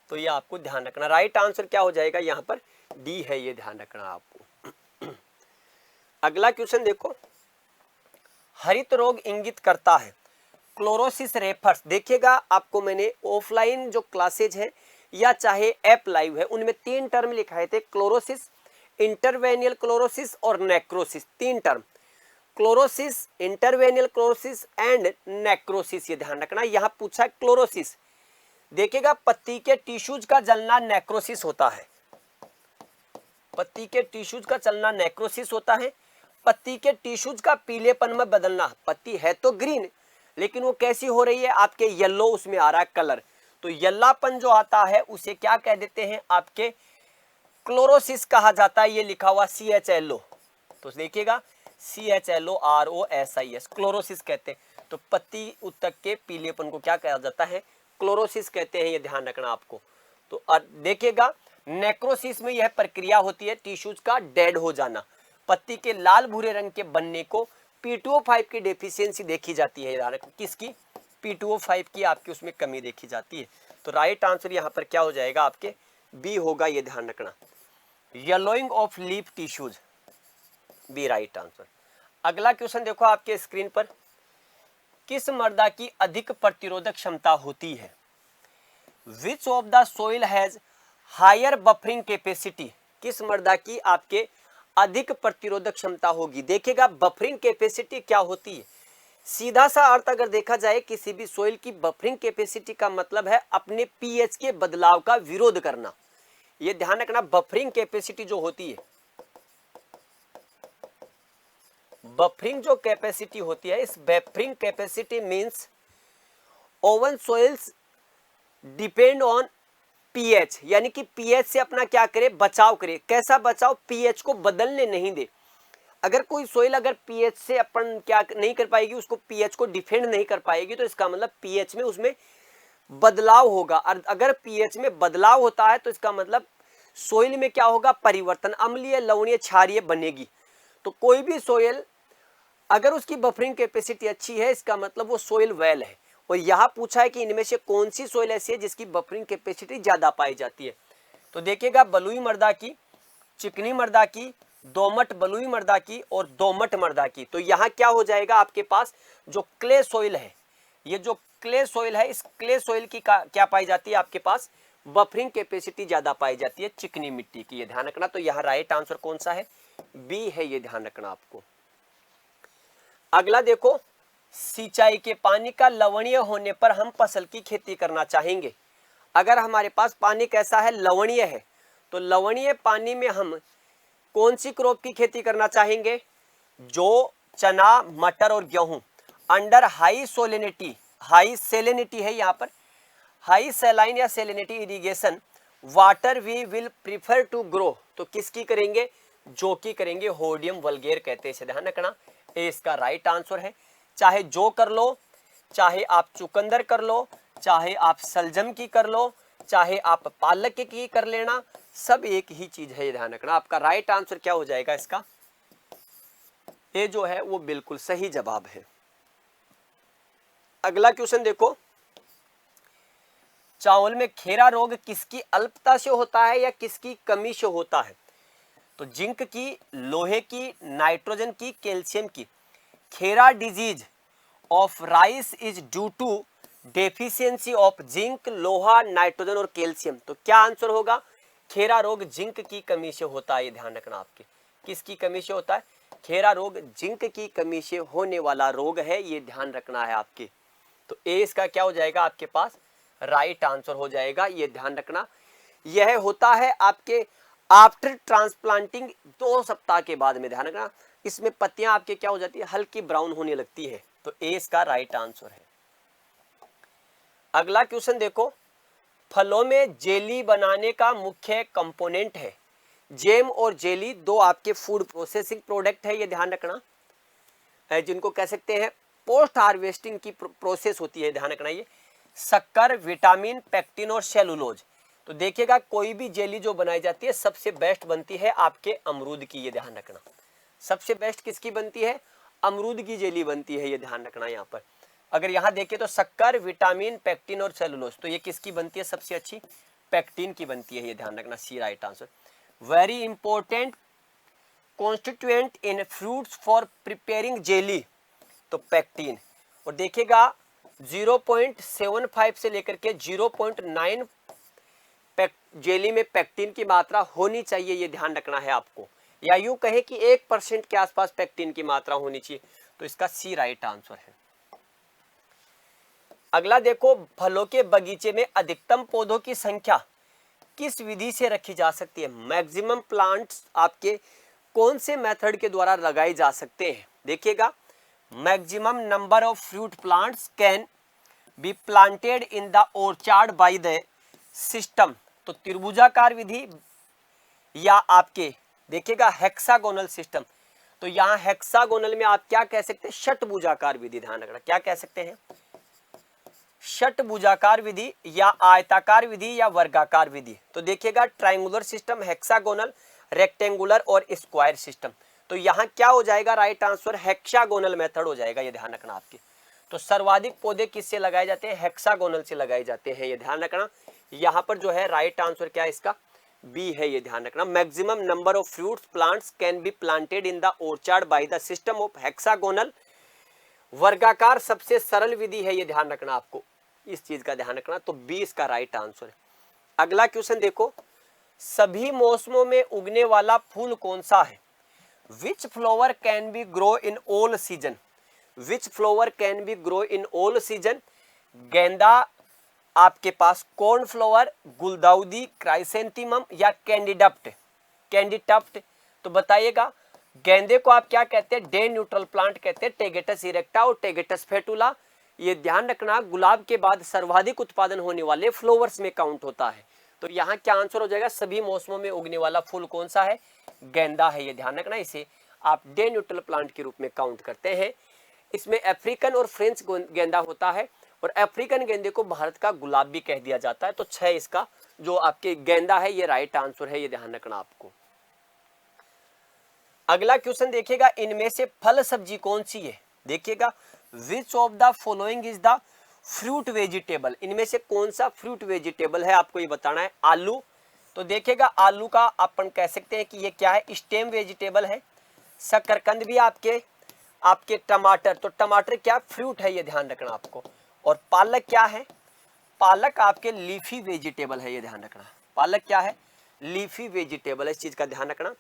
[SPEAKER 1] तो ये आपको ध्यान रखना। राइट आंसर क्या हो जाएगा? यहाँ पर डी है, ये ध्यान रखना आपको। अगला क्वेश्चन देखो, हरित रोग इंगित करता है क्लोरोसिस रेफर्स। देखिएगा, आपको मैंने ऑफलाइन जो क्लासेज है या चाहे ऐप लाइव है उनमें 3 टर्म लिखाए थे, क्लोरोसिस, इंटरवेनियल क्लोरोसिस और necrosis. 3 term, chlorosis, interveinal chlorosis and necrosis, ये ध्यान रखना। यहाँ पूछा क्लोरोसिस। देखिएगा, पत्ती के टिश्यूज का जलना नेक्रोसिस होता है, पत्ती के टिश्यूज का चलना नेक्रोसिस होता है। पत्ती के टिश्यूज का पीलेपन में बदलना, पत्ती है तो ग्रीन लेकिन वो कैसी हो रही है? आपके येलो उसमें आ रहा है कलर, तो येल्लापन जो आता है उसे क्या कह देते हैं? आपके क्लोरोसिस कहा जाता है। ये लिखा हुआ CHLO, तो देखिएगा CHLOROSIS, क्लोरोसिस कहते हैं। तो पत्ती उत्तक के पीलेपन को क्या कहा जाता है? क्लोरोसिस कहते हैं, ये ध्यान रखना आपको। तो देखिएगा, नेक्रोसिस में यह प्रक्रिया होती है टिश्यूज का डेड हो जाना। पत्ती के लाल भूरे रंग के बनने को P2O5 की डेफिशिएंसी देखी जाती है। किसकी? P2O5 की आपकी उसमें कमी देखी जाती है। तो राइट आंसर यहाँ पर क्या हो जाएगा? आपके बी होगा, ये ध्यान रखना। Yellowing of leaf tissues, B right answer. अगला क्वेश्चन देखो आपके स्क्रीन पर, किस मृदा की अधिक प्रतिरोधक क्षमता होती है? Which of the soil has higher buffering capacity. किस मृदा की आपके अधिक प्रतिरोधक क्षमता होगी? देखिएगा, बफरिंग कैपेसिटी क्या होती है? सीधा सा अर्थ अगर देखा जाए किसी भी सोइल की बफरिंग कैपेसिटी का मतलब है अपने पीएच के बदलाव का विरोध करना। ये ध्यान रखना, बफरिंग कैपेसिटी जो होती है, बफरिंग जो कैपेसिटी होती है, इस buffering capacity means oven soils depend on pH, यानी कि पीएच से अपना क्या करे, बचाव करे। कैसा बचाव? पीएच को बदलने नहीं दे। अगर कोई सोइल अगर पीएच से अपन क्या नहीं कर पाएगी, उसको पीएच को डिफेंड नहीं कर पाएगी, तो इसका मतलब पीएच में उसमें बदलाव होगा। और अगर पीएच में बदलाव होता है तो इसका मतलब सोइल में क्या होगा, परिवर्तन, अम्लीय, लवणीय, क्षारीय बनेगी। तो कोई भी सोइल अगर उसकी बफरिंग कैपेसिटी अच्छी है, इसका मतलब वो सोइल वेल है। और यहां पूछा है कि इनमें से कौन सी सोइल ऐसी है जिसकी बफरिंग कैपेसिटी ज्यादा पाई जाती है। तो देखिएगा, बलुई मृदा की, चिकनी मृदा की, दोमट बलुई मृदा की और दोमट मृदा की। तो यहाँ क्या हो जाएगा, आपके पास जो क्ले सोइल है, ये जो क्ले सोइल है, इस क्ले सोइल की क्या पाई जाती है, आपके पास बफरिंग कैपेसिटी ज्यादा पाई जाती है चिकनी मिट्टी की। ये ध्यान रखना। तो यहाँ राइट आंसर कौन सा है, बी है, ये ध्यान रखना आपको। अगला देखो, सिंचाई के पानी का लवणीय होने पर हम फसल की खेती करना चाहेंगे। अगर हमारे पास पानी कैसा है, लवणीय है, तो लवणीय पानी में हम कौन सी क्रॉप की खेती करना चाहेंगे, जो चना, मटर और गेहूं under high salinity, high salinity है यहाँ पर, हाई सेलाइन या salinity irrigation water we will prefer to grow. तो किसकी करेंगे, जो की करेंगे, होडियम वल्गेर कहते हैं, इसे ध्यान रखना। ए इसका राइट आंसर है। चाहे जो कर लो, चाहे आप चुकंदर कर लो, चाहे आप सलजम की कर लो, चाहे आप पालक की कर लेना, सब एक ही चीज है, ये ध्यान रखना। आपका राइट आंसर क्या हो जाएगा इसका, ये जो है वो बिल्कुल सही जवाब है। अगला क्वेश्चन देखो, चावल में खेरा रोग किसकी अल्पता से होता है या किसकी कमी से होता है? तो जिंक की, लोहे की, नाइट्रोजन की, कैल्शियम की। Khaira disease of rice is due to deficiency of zinc, लोहा, नाइट्रोजन और कैल्शियम। तो क्या आंसर होगा, खेरा रोग जिंक की कमी से होता है, ये ध्यान रखना। आपके किसकी कमी से होता है, खेरा रोग जिंक की कमी से होने वाला रोग है, ये ध्यान रखना है आपके। तो ए इसका क्या हो जाएगा, आपके पास राइट आंसर हो जाएगा, ये ध्यान रखना। यह होता है आपके आफ्टर ट्रांसप्लांटिंग 2 सप्ताह के बाद में, ध्यान रखना। इसमें पत्तियां आपके क्या हो जाती है, हल्की ब्राउन होने लगती है। तो ए इसका राइट आंसर है। अगला क्वेश्चन देखो, फलों में जेली बनाने का मुख्य कंपोनेंट है। जेम और जेली दो आपके फूड प्रोसेसिंग प्रोडक्ट है, ये ध्यान रखना, जिनको कह सकते हैं पोस्ट हार्वेस्टिंग की प्रोसेस होती है, ध्यान रखना। ये शक्कर, विटामिन, पेक्टिन और सेलुलोज। तो देखिएगा, कोई भी जेली जो बनाई जाती है सबसे बेस्ट बनती है आपके अमरूद की, ये ध्यान रखना। सबसे बेस्ट किसकी बनती है, अमरूद की जेली बनती है, ये ध्यान रखना। यहाँ पर अगर यहाँ देखें तो शक्कर, विटामिन, पेक्टिन और सेलुलोज, तो ये किसकी बनती है सबसे अच्छी, पेक्टिन की बनती है, ये ध्यान रखना। C right answer. Very important constituent in fruits for preparing jelly, तो पेक्टिन। और देखिएगा 0.75 से लेकर के 0.9 जेली में पेक्टिन की मात्रा होनी चाहिए, ये ध्यान रखना है आपको। या यूं कहे कि 1% के आसपास पेक्टिन की मात्रा होनी चाहिए, तो इसका सी राइट आंसर है। अगला देखो, फलों के बगीचे में अधिकतम पौधों की संख्या किस विधि से रखी जा सकती है? मैक्सिमम प्लांट्स आपके कौन से मेथड के द्वारा लगाए जा सकते हैं? देखिएगा, maximum number of fruit plants can be planted in the orchard by the system, तो त्रिभुजाकार विधि या आपके देखिएगा हेक्सागोनल सिस्टम। तो यहाँ हेक्सागोनल में आप क्या कह सकते हैं, षटभुजाकार विधि, ध्यान रखना। क्या कह सकते हैं, षटभुजाकार विधि या आयताकार विधि या वर्गाकार विधि। तो देखिएगा, ट्रायंगुलर सिस्टम, हेक्सागोनल, रेक्टेंगुलर और स्क्वायर सिस्टम। तो यहाँ क्या हो जाएगा राइट आंसर, हेक्सागोनल मेथड हो जाएगा, ये ध्यान रखना आपके। तो सर्वाधिक पौधे किससे लगाए जाते हैं, हेक्सागोनल से लगाए जाते हैं, ये ध्यान रखना। यहाँ पर जो है राइट आंसर क्या है इसका, बी है, ये ध्यान रखना। Maximum number of fruits plants can be planted in the orchard by the system of hexagonal. वर्गाकार सबसे सरल विधि है, ये ध्यान रखना आपको, इस चीज का ध्यान रखना। तो बी इसका राइट आंसर है। अगला क्वेश्चन देखो, सभी मौसमों में उगने वाला फूल कौन सा है? विच flower can be grow in all season? Which flower can be grow in all season, गेंदा आपके पास कॉर्नफ्लावर, गुलदाउदी, क्राइसेंथेमम या कैंडिडप्ट, कैंडिडप्ट। तो बताइएगा गेंदे को आप क्या कहते हैं, डे न्यूट्रल प्लांट कहते हैं, टेगेटस इरेक्टा और टेगेटस फेटुला। ये ध्यान रखना गुलाब के बाद सर्वाधिक उत्पादन होने वाले फ्लावर्स में काउंट होता है। तो यहाँ क्या आंसर हो जाएगा, सभी मौसमों में उगने वाला फूल कौन सा है, गेंदा है। ये ध्यान रखना, इसे आप डे न्यूट्रल प्लांट के रूप में काउंट करते हैं। इसमें अफ्रीकन और फ्रेंच गेंदा होता है, और अफ्रीकन गेंदे को भारत का गुलाब भी कह दिया जाता है। तो 6 इसका जो आपके गेंदा है ये राइट आंसर है, ये ध्यान रखना आपको। अगला क्वेश्चन देखिएगा, इनमें से फल सब्जी कौन सी है। देखिएगा विच of the following is the fruit vegetable, इनमें से कौन सा फ्रूट वेजिटेबल है आपको ये बताना है। आलू, तो देखिएगा आलू का अपन कह सकते हैं कि ये क्या है, स्टेम वेजिटेबल है। शकरकंद भी आपके टमाटर, तो टमाटर क्या फ्रूट है, ये ध्यान रखना आपको। और पालक क्या है, पालक आपके लीफी वेजिटेबल है, ये ध्यान रखना। पालक क्या है, लीफी वेजिटेबल है, इस चीज का ध्यान रखना।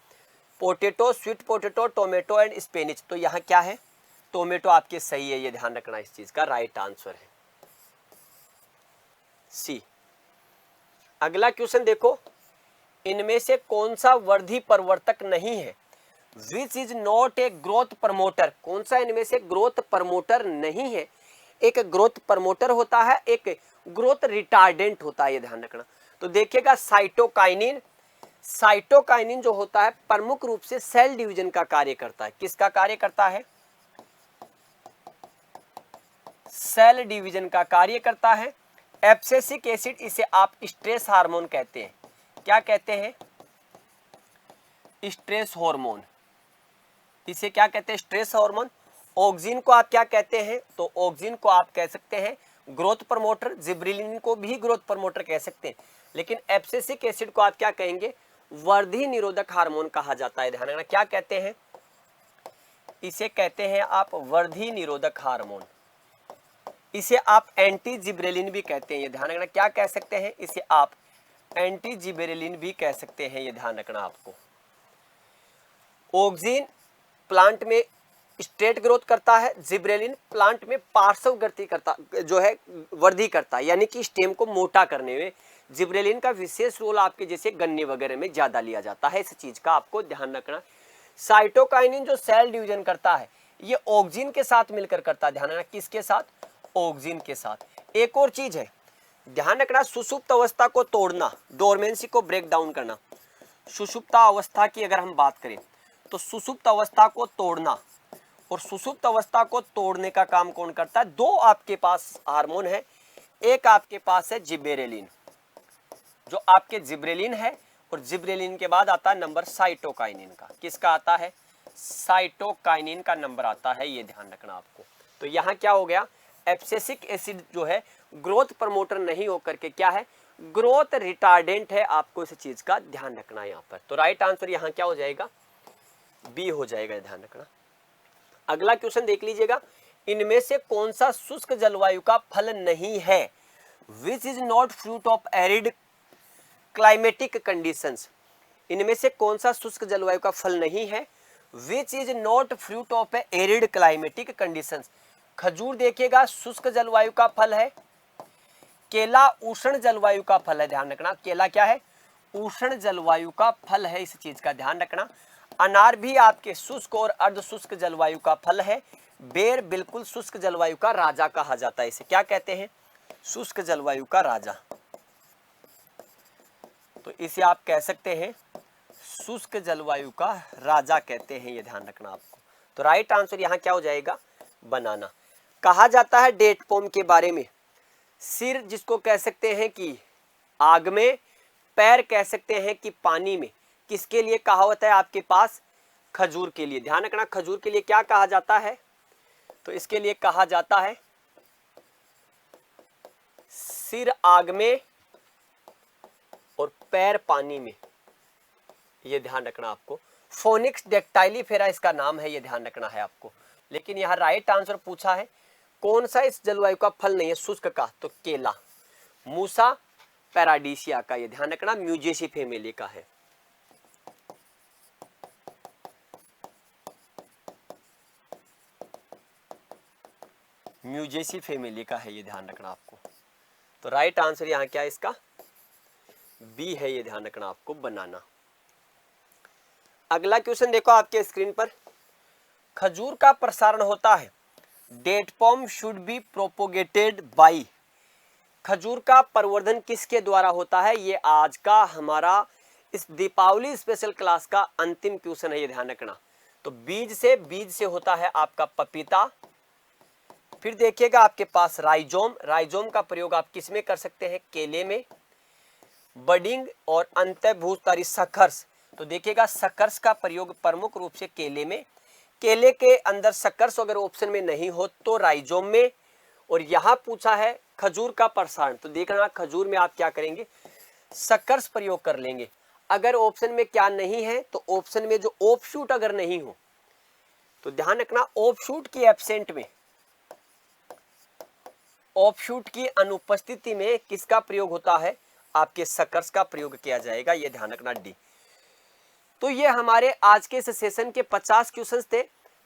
[SPEAKER 1] Potato, sweet potato, tomato and spinach, तो यहाँ क्या है, टोमेटो आपके सही है, ये ध्यान रखना, इस चीज का राइट आंसर है सी। अगला क्वेश्चन देखो, इनमें से कौन सा वर्धी प्रवर्तक नहीं है, which is not a growth promoter, कौन सा इनमें से ग्रोथ प्रमोटर नहीं है। एक ग्रोथ प्रमोटर होता है, एक ग्रोथ रिटार्डेंट होता है, ये ध्यान रखना। तो देखिएगा साइटोकाइनिन, साइटोकाइनिन जो होता है प्रमुख रूप से सेल डिवीजन का कार्य करता है। किसका कार्य करता है, सेल डिवीजन का कार्य करता है। एब्सिसिक एसिड, इसे आप स्ट्रेस हार्मोन कहते हैं, क्या कहते हैं, स्ट्रेस हार्मोन, इसे क्या कहते हैं, स्ट्रेस हार्मोन। ऑक्सिन को आप क्या कहते हैं, तो ऑक्सिन को आप कह सकते हैं ग्रोथ प्रमोटर, जिब्रेलिन को भी ग्रोथ प्रमोटर कह सकते हैं, लेकिन एब्सिसिक एसिड को आप क्या कहेंगे, वर्धी निरोधक हार्मोन कहा जाता है। ध्यान रखना, क्या कहते हैं, इसे कहते हैं आप वर्धी निरोधक हार्मोन, इसे आप एंटी जिब्रेलिन भी कहते हैं, ये ध्यान रखना। क्या कह सकते हैं, इसे आप एंटी जिब्रेलिन भी कह सकते हैं, ये ध्यान रखना आपको। ऑक्सिन प्लांट में स्ट्रेट ग्रोथ करता है, जिब्रेलिन प्लांट में पार्श्व गति करता जो है वृद्धि करता है, यानी कि स्टेम को मोटा करने में जिब्रेलिन का विशेष रोल आपके जैसे गन्ने वगैरह में ज्यादा लिया जाता है, इस चीज का आपको ध्यान रखना। साइटोकाइनिन जो सेल डिवीजन करता है ये ऑक्सिन के साथ मिलकर करता है, ध्यान रखना, किसके साथ, ऑक्सिन के साथ। एक और चीज है ध्यान रखना, सुषुप्त अवस्था को तोड़ना, डोरमेंसी को ब्रेक डाउन करना। सुषुप्त अवस्था की अगर हम बात करें तो सुषुप्त अवस्था को तोड़ना, और सुषुप्त अवस्था को तोड़ने का काम कौन करता है, दो आपके पास हार्मोन है, एक आपके पास है जिबेरेलिन, जो आपके जिब्रेलिन है, और जिब्रेलिन के बाद आता है नंबर साइटोकाइनिन का, किसका आता है, साइटोकाइनिन का नंबर आता है, ये ध्यान रखना आपको। तो यहाँ क्या हो गया, एब्सिसिक एसिड जो है ग्रोथ प्रमोटर नहीं होकर के क्या है, ग्रोथ रिटार्डेंट है, आपको इस चीज का ध्यान रखना है यहाँ पर। तो राइट आंसर यहाँ क्या हो जाएगा, बी हो जाएगा, ध्यान रखना। अगला क्वेश्चन देख लीजिएगा, इनमें से कौन सा शुष्क जलवायु का फल नहीं है, which is not fruit of arid climatic conditions, इनमें से कौन सा शुष्क जलवायु का फल नहीं है, which is not fruit of arid climatic conditions. खजूर देखिएगा शुष्क जलवायु का फल है, केला उष्ण जलवायु का फल है, ध्यान रखना, केला क्या है, उष्ण जलवायु का फल है, इस चीज का ध्यान रखना। अनार भी आपके शुष्क और अर्ध शुष्क जलवायु का फल है। बेर बिल्कुल शुष्क जलवायु का राजा कहा जाता है, इसे क्या कहते हैं, शुष्क जलवायु का राजा, तो इसे आप कह सकते हैं शुष्क जलवायु का राजा कहते हैं, ये ध्यान रखना आपको। तो राइट आंसर यहाँ क्या हो जाएगा, बनाना। कहा जाता है डेट पॉम के बारे में, सिर जिसको कह सकते हैं कि आग में, पैर कह सकते हैं कि पानी में, किसके लिए कहावत है आपके पास, खजूर के लिए। ध्यान रखना, खजूर के लिए क्या कहा जाता है, तो इसके लिए कहा जाता है सिर आग में और पैर पानी में, ये ध्यान रखना आपको। फोनिक्स डेक्टाइलीफेरा इसका नाम है, ये ध्यान रखना है आपको। लेकिन यहाँ राइट आंसर पूछा है कौन सा इस जलवायु का फल नहीं है शुष्क का, तो केला, मूसा पैराडीसिया का, ये ध्यान रखना, म्यूजेसी फैमिली का है। म्यूजेसी फैमिली का है, ये ध्यान रखना आपको। तो राइट आंसर यहाँ क्या है इसका, बी है, ये ध्यान रखना आपको बनाना। अगला क्वेश्चन देखो आपके स्क्रीन पर, खजूर का प्रसारण होता है, date palm should be propagated by. खजूर का प्रवर्धन किसके द्वारा होता है, ये आज का हमारा इस दीपावली स्पेशल क्लास का अंतिम क्वेश्चन है, ये ध्यान रखना। तो बीज से होता है आपका पपीता। फिर देखिएगा आपके पास राइजोम, राइजोम का प्रयोग आप किस में कर सकते हैं, केले में। बडिंग और अंतःभूतरी सक्कर्स, तो देखिएगा सक्कर्स का प्रयोग प्रमुख रूप से केले में, केले के अंदर सक्कर्स अगर ऑप्शन में नहीं हो तो राइजोम में। और यहां पूछा है खजूर का प्रसारण, तो देखना खजूर में आप क्या करेंगे, सक्कर्स प्रयोग कर लेंगे। अगर ऑप्शन में क्या नहीं है तो ऑप्शन में जो ऑफशूट अगर नहीं हो तो ध्यान रखना ऑफशूट की एब्सेंट में, ऑफशूट की अनुपस्थिति में किसका प्रयोग होता है, आपके सक्कर्स का प्रयोग किया जाएगा, ये ध्यान रखना डी। तो ये हमारे आज के इस सेशन के 50 क्वेश्चंस थे।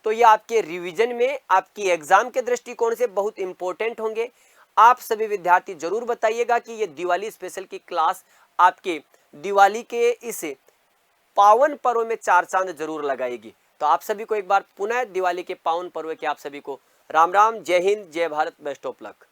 [SPEAKER 1] तो ये आपके रिवीजन में, आपकी एग्जाम के दृष्टिकोण से बहुत इंपॉर्टेंट होंगे। आप सभी विद्यार्थी जरूर बताइएगा कि ये दिवाली स्पेशल की क्लास आपके दिवाली के इस पावन पर्व में 4 चांद जरूर लगाएगी। तो आप सभी को एक बार पुनः दिवाली के पावन पर्व के आप सभी को राम राम, जय हिंद, जय भारत, बेस्ट ऑफ लक।